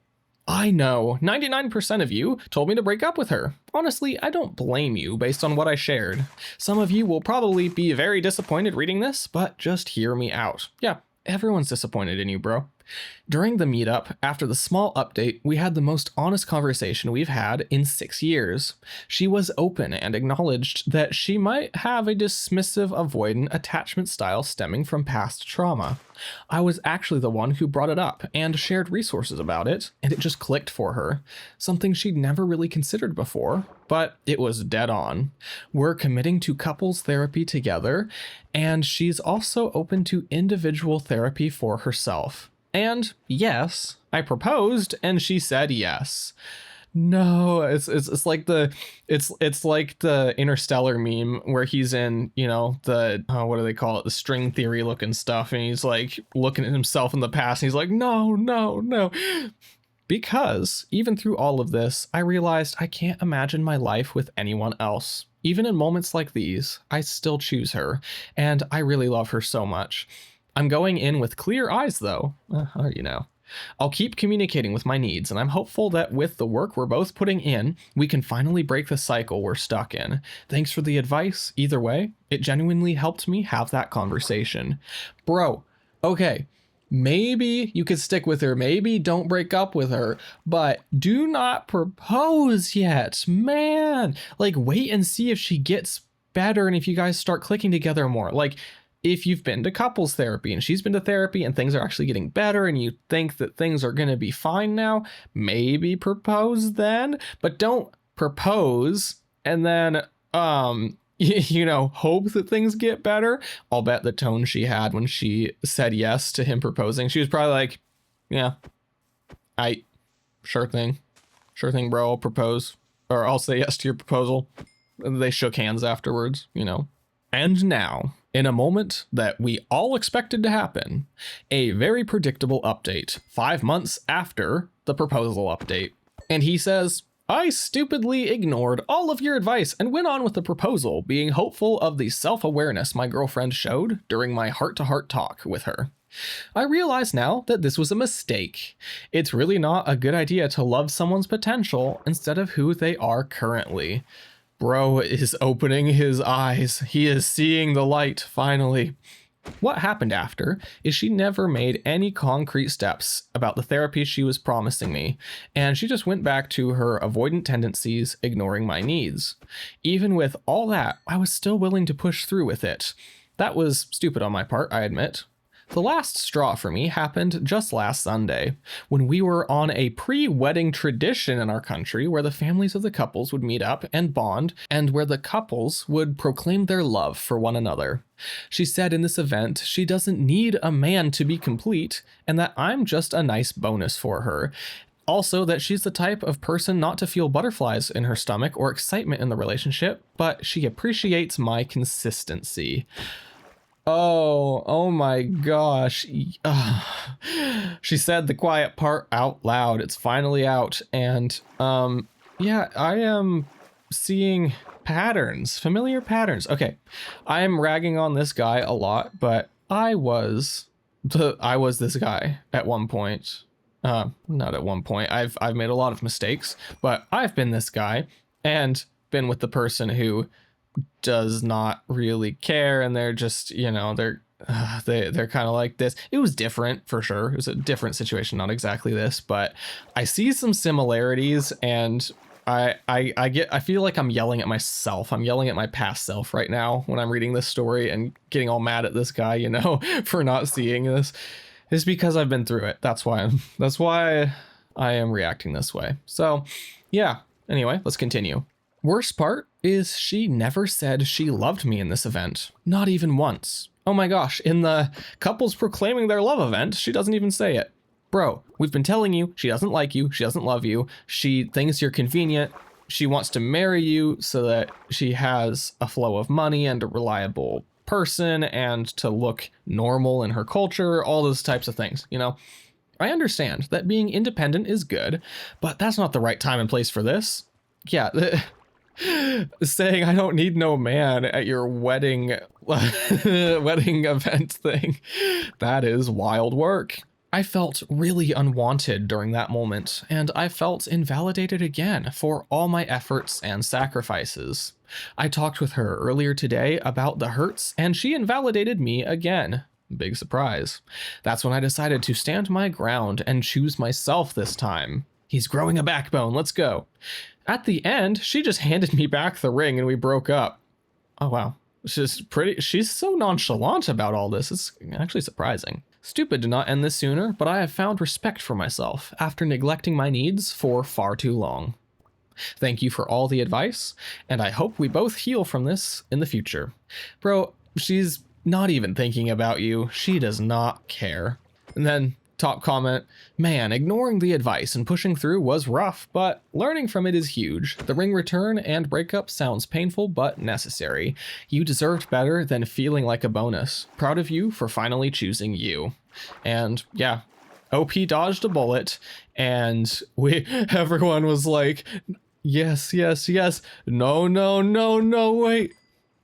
I know, 99% of you told me to break up with her. Honestly, I don't blame you based on what I shared. Some of you will probably be very disappointed reading this, but just hear me out. Yeah, everyone's disappointed in you, bro. During the meetup, after the small update, we had the most honest conversation we've had in 6 years. She was open and acknowledged that she might have a dismissive avoidant attachment style stemming from past trauma. I was actually the one who brought it up and shared resources about it, and it just clicked for her. Something she'd never really considered before, but it was dead on. We're committing to couples therapy together, and she's also open to individual therapy for herself. And yes, I proposed and she said yes. No, it's like it's like the Interstellar meme where he's in, the what do they call it? The string theory looking stuff, and he's like looking at himself in the past and he's like, no. Because even through all of this, I realized I can't imagine my life with anyone else. Even in moments like these, I still choose her, and I really love her so much. I'm going in with clear eyes, though. I'll keep communicating with my needs, and I'm hopeful that with the work we're both putting in, we can finally break the cycle we're stuck in. Thanks for the advice. Either way, it genuinely helped me have that conversation. Bro, okay, maybe you could stick with her, maybe don't break up with her, but do not propose yet, man. Like, wait and see if she gets better and if you guys start clicking together more. Like, if you've been to couples therapy and she's been to therapy and things are actually getting better and you think that things are going to be fine now, maybe propose then, but don't propose and then, hope that things get better. I'll bet the tone she had when she said yes to him proposing, she was probably like, yeah, sure thing, bro, I'll propose, or I'll say yes to your proposal. And they shook hands afterwards, And now, in a moment that we all expected to happen, a very predictable update 5 months after the proposal update. And he says, I stupidly ignored all of your advice and went on with the proposal, being hopeful of the self-awareness my girlfriend showed during my heart-to-heart talk with her. I realize now that this was a mistake. It's really not a good idea to love someone's potential instead of who they are currently. Bro is opening his eyes. He is seeing the light, finally. What happened after is she never made any concrete steps about the therapy she was promising me, and she just went back to her avoidant tendencies, ignoring my needs. Even with all that, I was still willing to push through with it. That was stupid on my part, I admit. The last straw for me happened just last Sunday, when we were on a pre-wedding tradition in our country where the families of the couples would meet up and bond, and where the couples would proclaim their love for one another. She said in this event she doesn't need a man to be complete, and that I'm just a nice bonus for her. Also, that she's the type of person not to feel butterflies in her stomach or excitement in the relationship, but she appreciates my consistency. Oh my gosh. She said the quiet part out loud. It's finally out. And yeah, I am seeing patterns, familiar patterns. Okay, I am ragging on this guy a lot, but I was this guy at one point. Not at one point. I've made a lot of mistakes, but I've been this guy and been with the person who does not really care, and they're just, you know, they're kind of like this. It was different for sure. It was a different situation, not exactly this, but I see some similarities, and I feel like I'm yelling at myself. I'm yelling at my past self right now when I'm reading this story and getting all mad at this guy, you know, for not seeing this. It's because I've been through it. That's why I am reacting this way. So yeah, anyway, let's continue. Worst part is she never said she loved me in this event. Not even once. Oh my gosh, in the couples proclaiming their love event, she doesn't even say it. Bro, we've been telling you she doesn't like you, she doesn't love you, she thinks you're convenient, she wants to marry you so that she has a flow of money and a reliable person and to look normal in her culture, all those types of things, you know? I understand that being independent is good, but that's not the right time and place for this. Yeah, saying I don't need no man at your wedding event thing, that is wild work. I felt really unwanted during that moment, and I felt invalidated again for all my efforts and sacrifices. I talked with her earlier today about the hurts, and she invalidated me again. Big surprise. That's when I decided to stand my ground and choose myself this time. He's growing a backbone, let's go. At the end, she just handed me back the ring and we broke up. Oh wow, she's so nonchalant about all this, it's actually surprising. Stupid to not end this sooner, but I have found respect for myself after neglecting my needs for far too long. Thank you for all the advice, and I hope we both heal from this in the future. Bro, she's not even thinking about you. She does not care. And then top comment, man, ignoring the advice and pushing through was rough, but learning from it is huge. The ring return and breakup sounds painful, but necessary. You deserved better than feeling like a bonus. Proud of you for finally choosing you. And yeah, OP dodged a bullet, and everyone was like, yes, yes, yes, no, no, no, no, wait.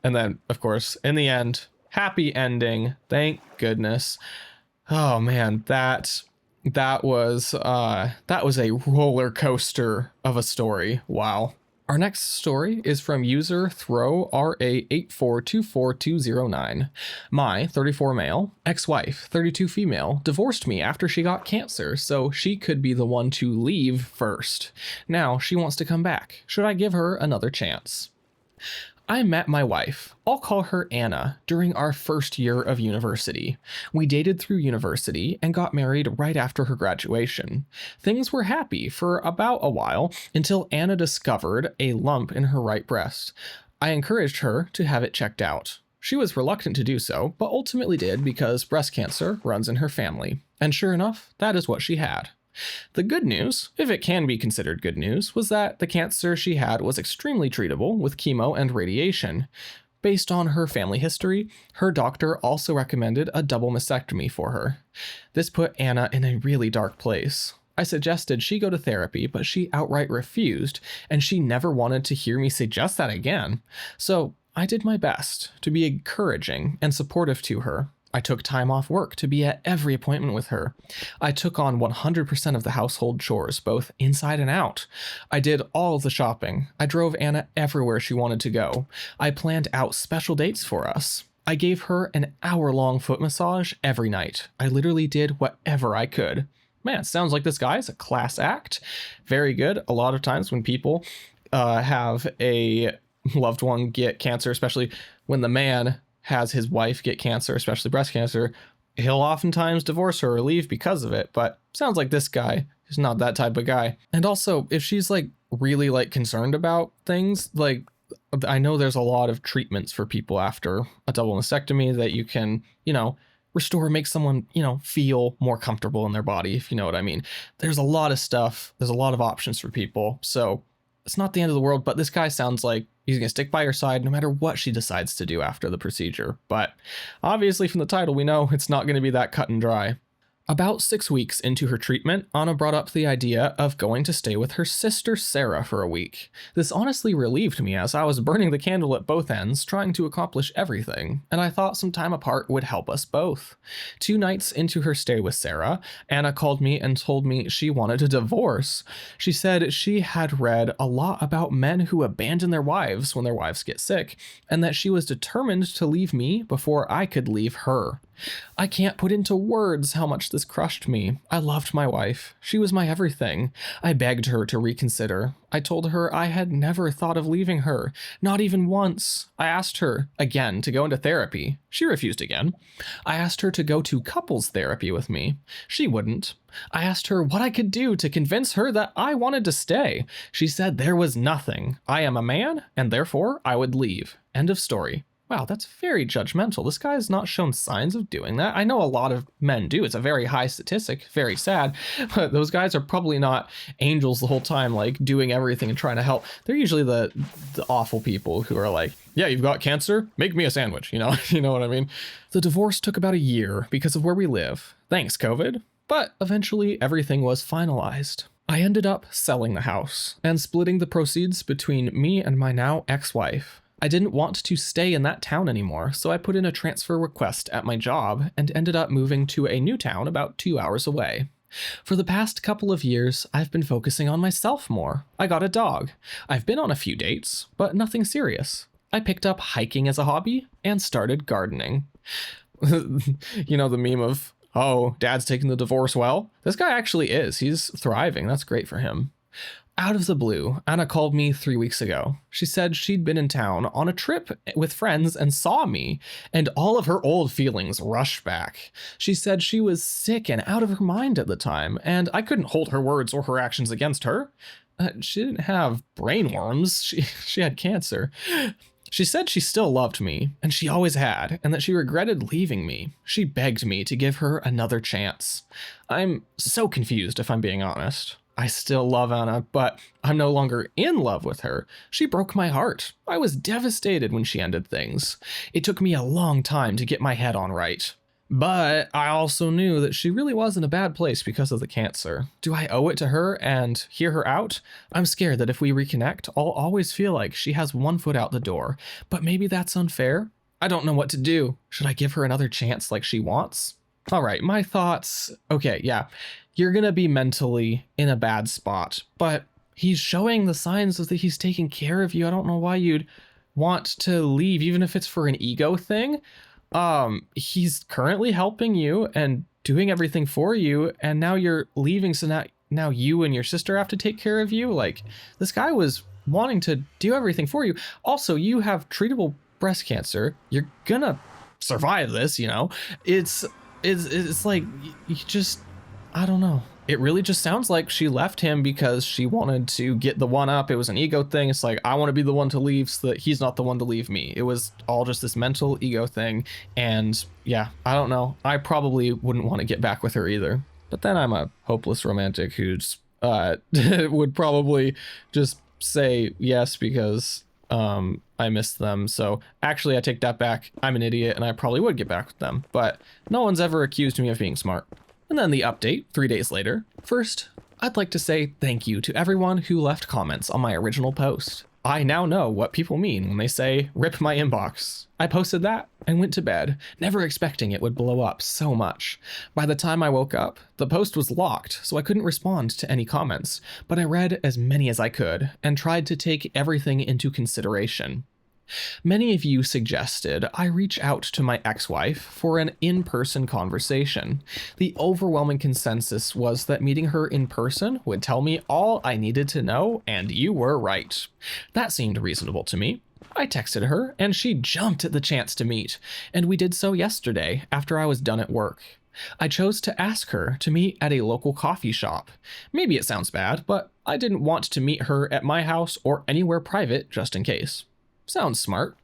And then, of course, in the end, happy ending, thank goodness. Oh man, that was a roller coaster of a story. Wow. Our next story is from user throw RA8424209. My 34 male ex-wife, 32 female, divorced me after she got cancer, so she could be the one to leave first. Now she wants to come back. Should I give her another chance? I met my wife, I'll call her Anna, during our first year of university. We dated through university and got married right after her graduation. Things were happy for about a while until Anna discovered a lump in her right breast. I encouraged her to have it checked out. She was reluctant to do so, but ultimately did because breast cancer runs in her family. And sure enough, that is what she had. The good news, if it can be considered good news, was that the cancer she had was extremely treatable with chemo and radiation. Based on her family history, her doctor also recommended a double mastectomy for her. This put Anna in a really dark place. I suggested she go to therapy, but she outright refused, and she never wanted to hear me suggest that again. So I did my best to be encouraging and supportive to her. I took time off work to be at every appointment with her. I took on 100% of the household chores, both inside and out. I did all of the shopping. I drove Anna everywhere she wanted to go. I planned out special dates for us. I gave her an hour-long foot massage every night. I literally did whatever I could. Man, sounds like this guy is a class act. Very good. A lot of times when people have a loved one get cancer, especially when the man has his wife get cancer, especially breast cancer, he'll oftentimes divorce her or leave because of it, but sounds like this guy is not that type of guy. And also, if she's like really like concerned about things, like I know there's a lot of treatments for people after a double mastectomy that you can, restore, make someone, feel more comfortable in their body, if you know what I mean. There's a lot of stuff. There's a lot of options for people. So it's not the end of the world, but this guy sounds like he's going to stick by her side no matter what she decides to do after the procedure. But obviously from the title, we know it's not going to be that cut and dry. About 6 weeks into her treatment, Anna brought up the idea of going to stay with her sister Sarah for a week. This honestly relieved me as I was burning the candle at both ends, trying to accomplish everything, and I thought some time apart would help us both. 2 nights into her stay with Sarah, Anna called me and told me she wanted a divorce. She said she had read a lot about men who abandon their wives when their wives get sick, and that she was determined to leave me before I could leave her. I can't put into words how much this crushed me. I loved my wife. She was my everything. I begged her to reconsider. I told her I had never thought of leaving her, not even once. I asked her, again, to go into therapy. She refused again. I asked her to go to couples therapy with me. She wouldn't. I asked her what I could do to convince her that I wanted to stay. She said there was nothing. I am a man, and therefore I would leave. End of story. Wow, that's very judgmental. This guy has not shown signs of doing that. I know a lot of men do. It's a very high statistic, very sad, but those guys are probably not angels the whole time, like doing everything and trying to help. They're usually the awful people who are like, yeah, you've got cancer, make me a sandwich, you know what I mean? The divorce took about a year because of where we live. Thanks, COVID. But eventually everything was finalized. I ended up selling the house and splitting the proceeds between me and my now ex-wife. I didn't want to stay in that town anymore, so I put in a transfer request at my job and ended up moving to a new town about 2 hours away. For the past couple of years, I've been focusing on myself more. I got a dog. I've been on a few dates, but nothing serious. I picked up hiking as a hobby and started gardening. You know the meme of, oh, dad's taking the divorce well? This guy actually is. He's thriving. That's great for him. Out of the blue, Anna called me 3 weeks ago. She said she'd been in town on a trip with friends and saw me, and all of her old feelings rushed back. She said she was sick and out of her mind at the time, and I couldn't hold her words or her actions against her. She didn't have brain worms. She had cancer. She said she still loved me, and she always had, and that she regretted leaving me. She begged me to give her another chance. I'm so confused, if I'm being honest. I still love Anna, but I'm no longer in love with her. She broke my heart. I was devastated when she ended things. It took me a long time to get my head on right. But I also knew that she really was in a bad place because of the cancer. Do I owe it to her and hear her out? I'm scared that if we reconnect, I'll always feel like she has one foot out the door. But maybe that's unfair. I don't know what to do. Should I give her another chance like she wants? All right, my thoughts. Okay, yeah. You're going to be mentally in a bad spot, but he's showing the signs of that he's taking care of you. I don't know why you'd want to leave, even if it's for an ego thing. He's currently helping you and doing everything for you, and now you're leaving, so now you and your sister have to take care of you. Like, this guy was wanting to do everything for you. Also, you have treatable breast cancer. You're gonna survive this, It's like, you just, I don't know. It really just sounds like she left him because she wanted to get the one up. It was an ego thing. It's like, I want to be the one to leave so that he's not the one to leave me. It was all just this mental ego thing. And yeah, I don't know. I probably wouldn't want to get back with her either. But then I'm a hopeless romantic who's would probably just say yes because I missed them. So actually I take that back. I'm an idiot and I probably would get back with them. But no one's ever accused me of being smart. And then the update 3 days later. First, I'd like to say thank you to everyone who left comments on my original post. I now know what people mean when they say, rip my inbox. I posted that and went to bed, never expecting it would blow up so much. By the time I woke up, the post was locked, so I couldn't respond to any comments, but I read as many as I could and tried to take everything into consideration. Many of you suggested I reach out to my ex-wife for an in-person conversation. The overwhelming consensus was that meeting her in person would tell me all I needed to know, and you were right. That seemed reasonable to me. I texted her, and she jumped at the chance to meet, and we did so yesterday after I was done at work. I chose to ask her to meet at a local coffee shop. Maybe it sounds bad, but I didn't want to meet her at my house or anywhere private just in case. Sounds smart.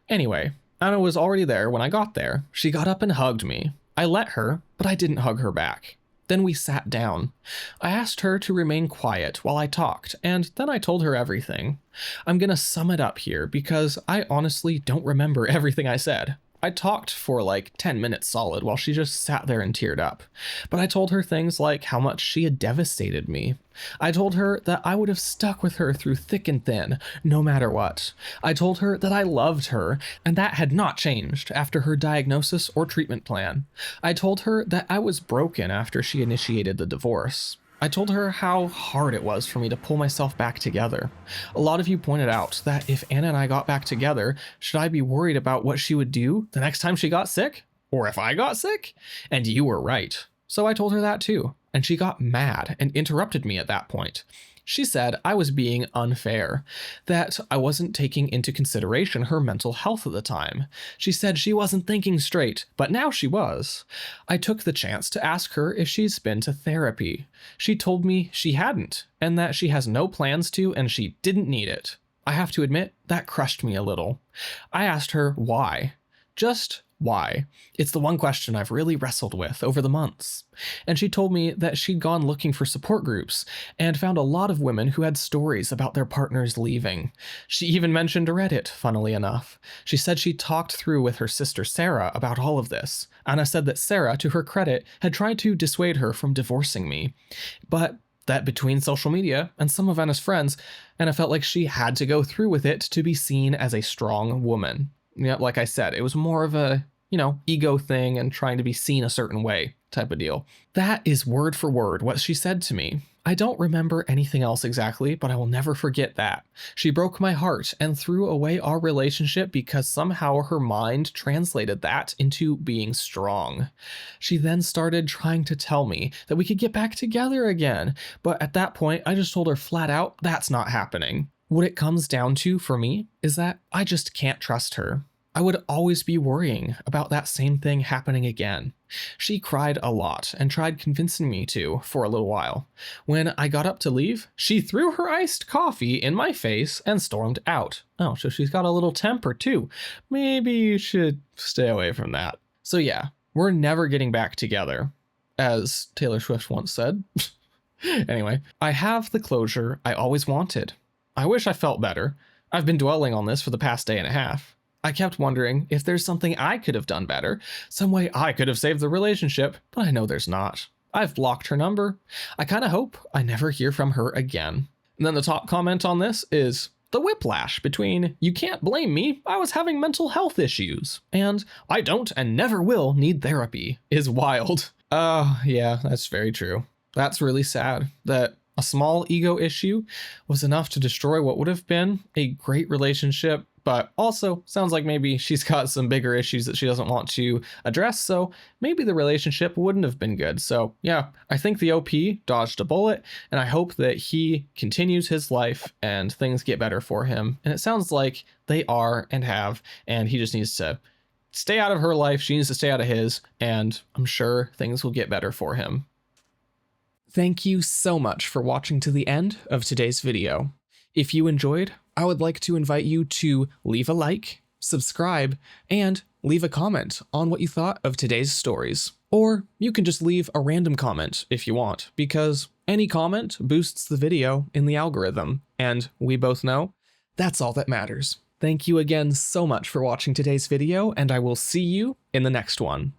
Anyway, Anna was already there when I got there. She got up and hugged me. I let her, but I didn't hug her back. Then we sat down. I asked her to remain quiet while I talked, and then I told her everything. I'm gonna sum it up here because I honestly don't remember everything I said. I talked for like 10 minutes solid while she just sat there and teared up. But I told her things like how much she had devastated me. I told her that I would have stuck with her through thick and thin, no matter what. I told her that I loved her, and that had not changed after her diagnosis or treatment plan. I told her that I was broken after she initiated the divorce. I told her how hard it was for me to pull myself back together. A lot of you pointed out that if Anna and I got back together, should I be worried about what she would do the next time she got sick? Or if I got sick? And you were right. So I told her that too, and she got mad and interrupted me at that point. She said I was being unfair, that I wasn't taking into consideration her mental health at the time. She said she wasn't thinking straight, but now she was. I took the chance to ask her if she's been to therapy. She told me she hadn't, and that she has no plans to, and she didn't need it. I have to admit, that crushed me a little. I asked her why. Just why? It's the one question I've really wrestled with over the months. And she told me that she'd gone looking for support groups and found a lot of women who had stories about their partners leaving. She even mentioned Reddit, funnily enough. She said she talked through with her sister Sarah about all of this. Anna said that Sarah, to her credit, had tried to dissuade her from divorcing me. But that between social media and some of Anna's friends, Anna felt like she had to go through with it to be seen as a strong woman. Yeah, like I said, it was more of a, ego thing and trying to be seen a certain way type of deal. That is word for word what she said to me. I don't remember anything else exactly, but I will never forget that. She broke my heart and threw away our relationship because somehow her mind translated that into being strong. She then started trying to tell me that we could get back together again, but at that point, I just told her flat out, that's not happening. What it comes down to for me is that I just can't trust her. I would always be worrying about that same thing happening again. She cried a lot and tried convincing me to for a little while. When I got up to leave, she threw her iced coffee in my face and stormed out. Oh, so she's got a little temper too. Maybe you should stay away from that. So yeah, we're never getting back together, as Taylor Swift once said. Anyway, I have the closure I always wanted. I wish I felt better. I've been dwelling on this for the past day and a half. I kept wondering if there's something I could have done better, some way I could have saved the relationship, but I know there's not. I've blocked her number. I kind of hope I never hear from her again. And then the top comment on this is the whiplash between "you can't blame me, I was having mental health issues" and "I don't and never will need therapy" is wild. Yeah, that's very true. That's really sad that a small ego issue was enough to destroy what would have been a great relationship, but also sounds like maybe she's got some bigger issues that she doesn't want to address, so maybe the relationship wouldn't have been good. So yeah, I think the OP dodged a bullet, and I hope that he continues his life and things get better for him. And it sounds like they are and have, and he just needs to stay out of her life, she needs to stay out of his, and I'm sure things will get better for him. Thank you so much for watching to the end of today's video. If you enjoyed, I would like to invite you to leave a like, subscribe, and leave a comment on what you thought of today's stories. Or you can just leave a random comment if you want, because any comment boosts the video in the algorithm, and we both know that's all that matters. Thank you again so much for watching today's video, and I will see you in the next one.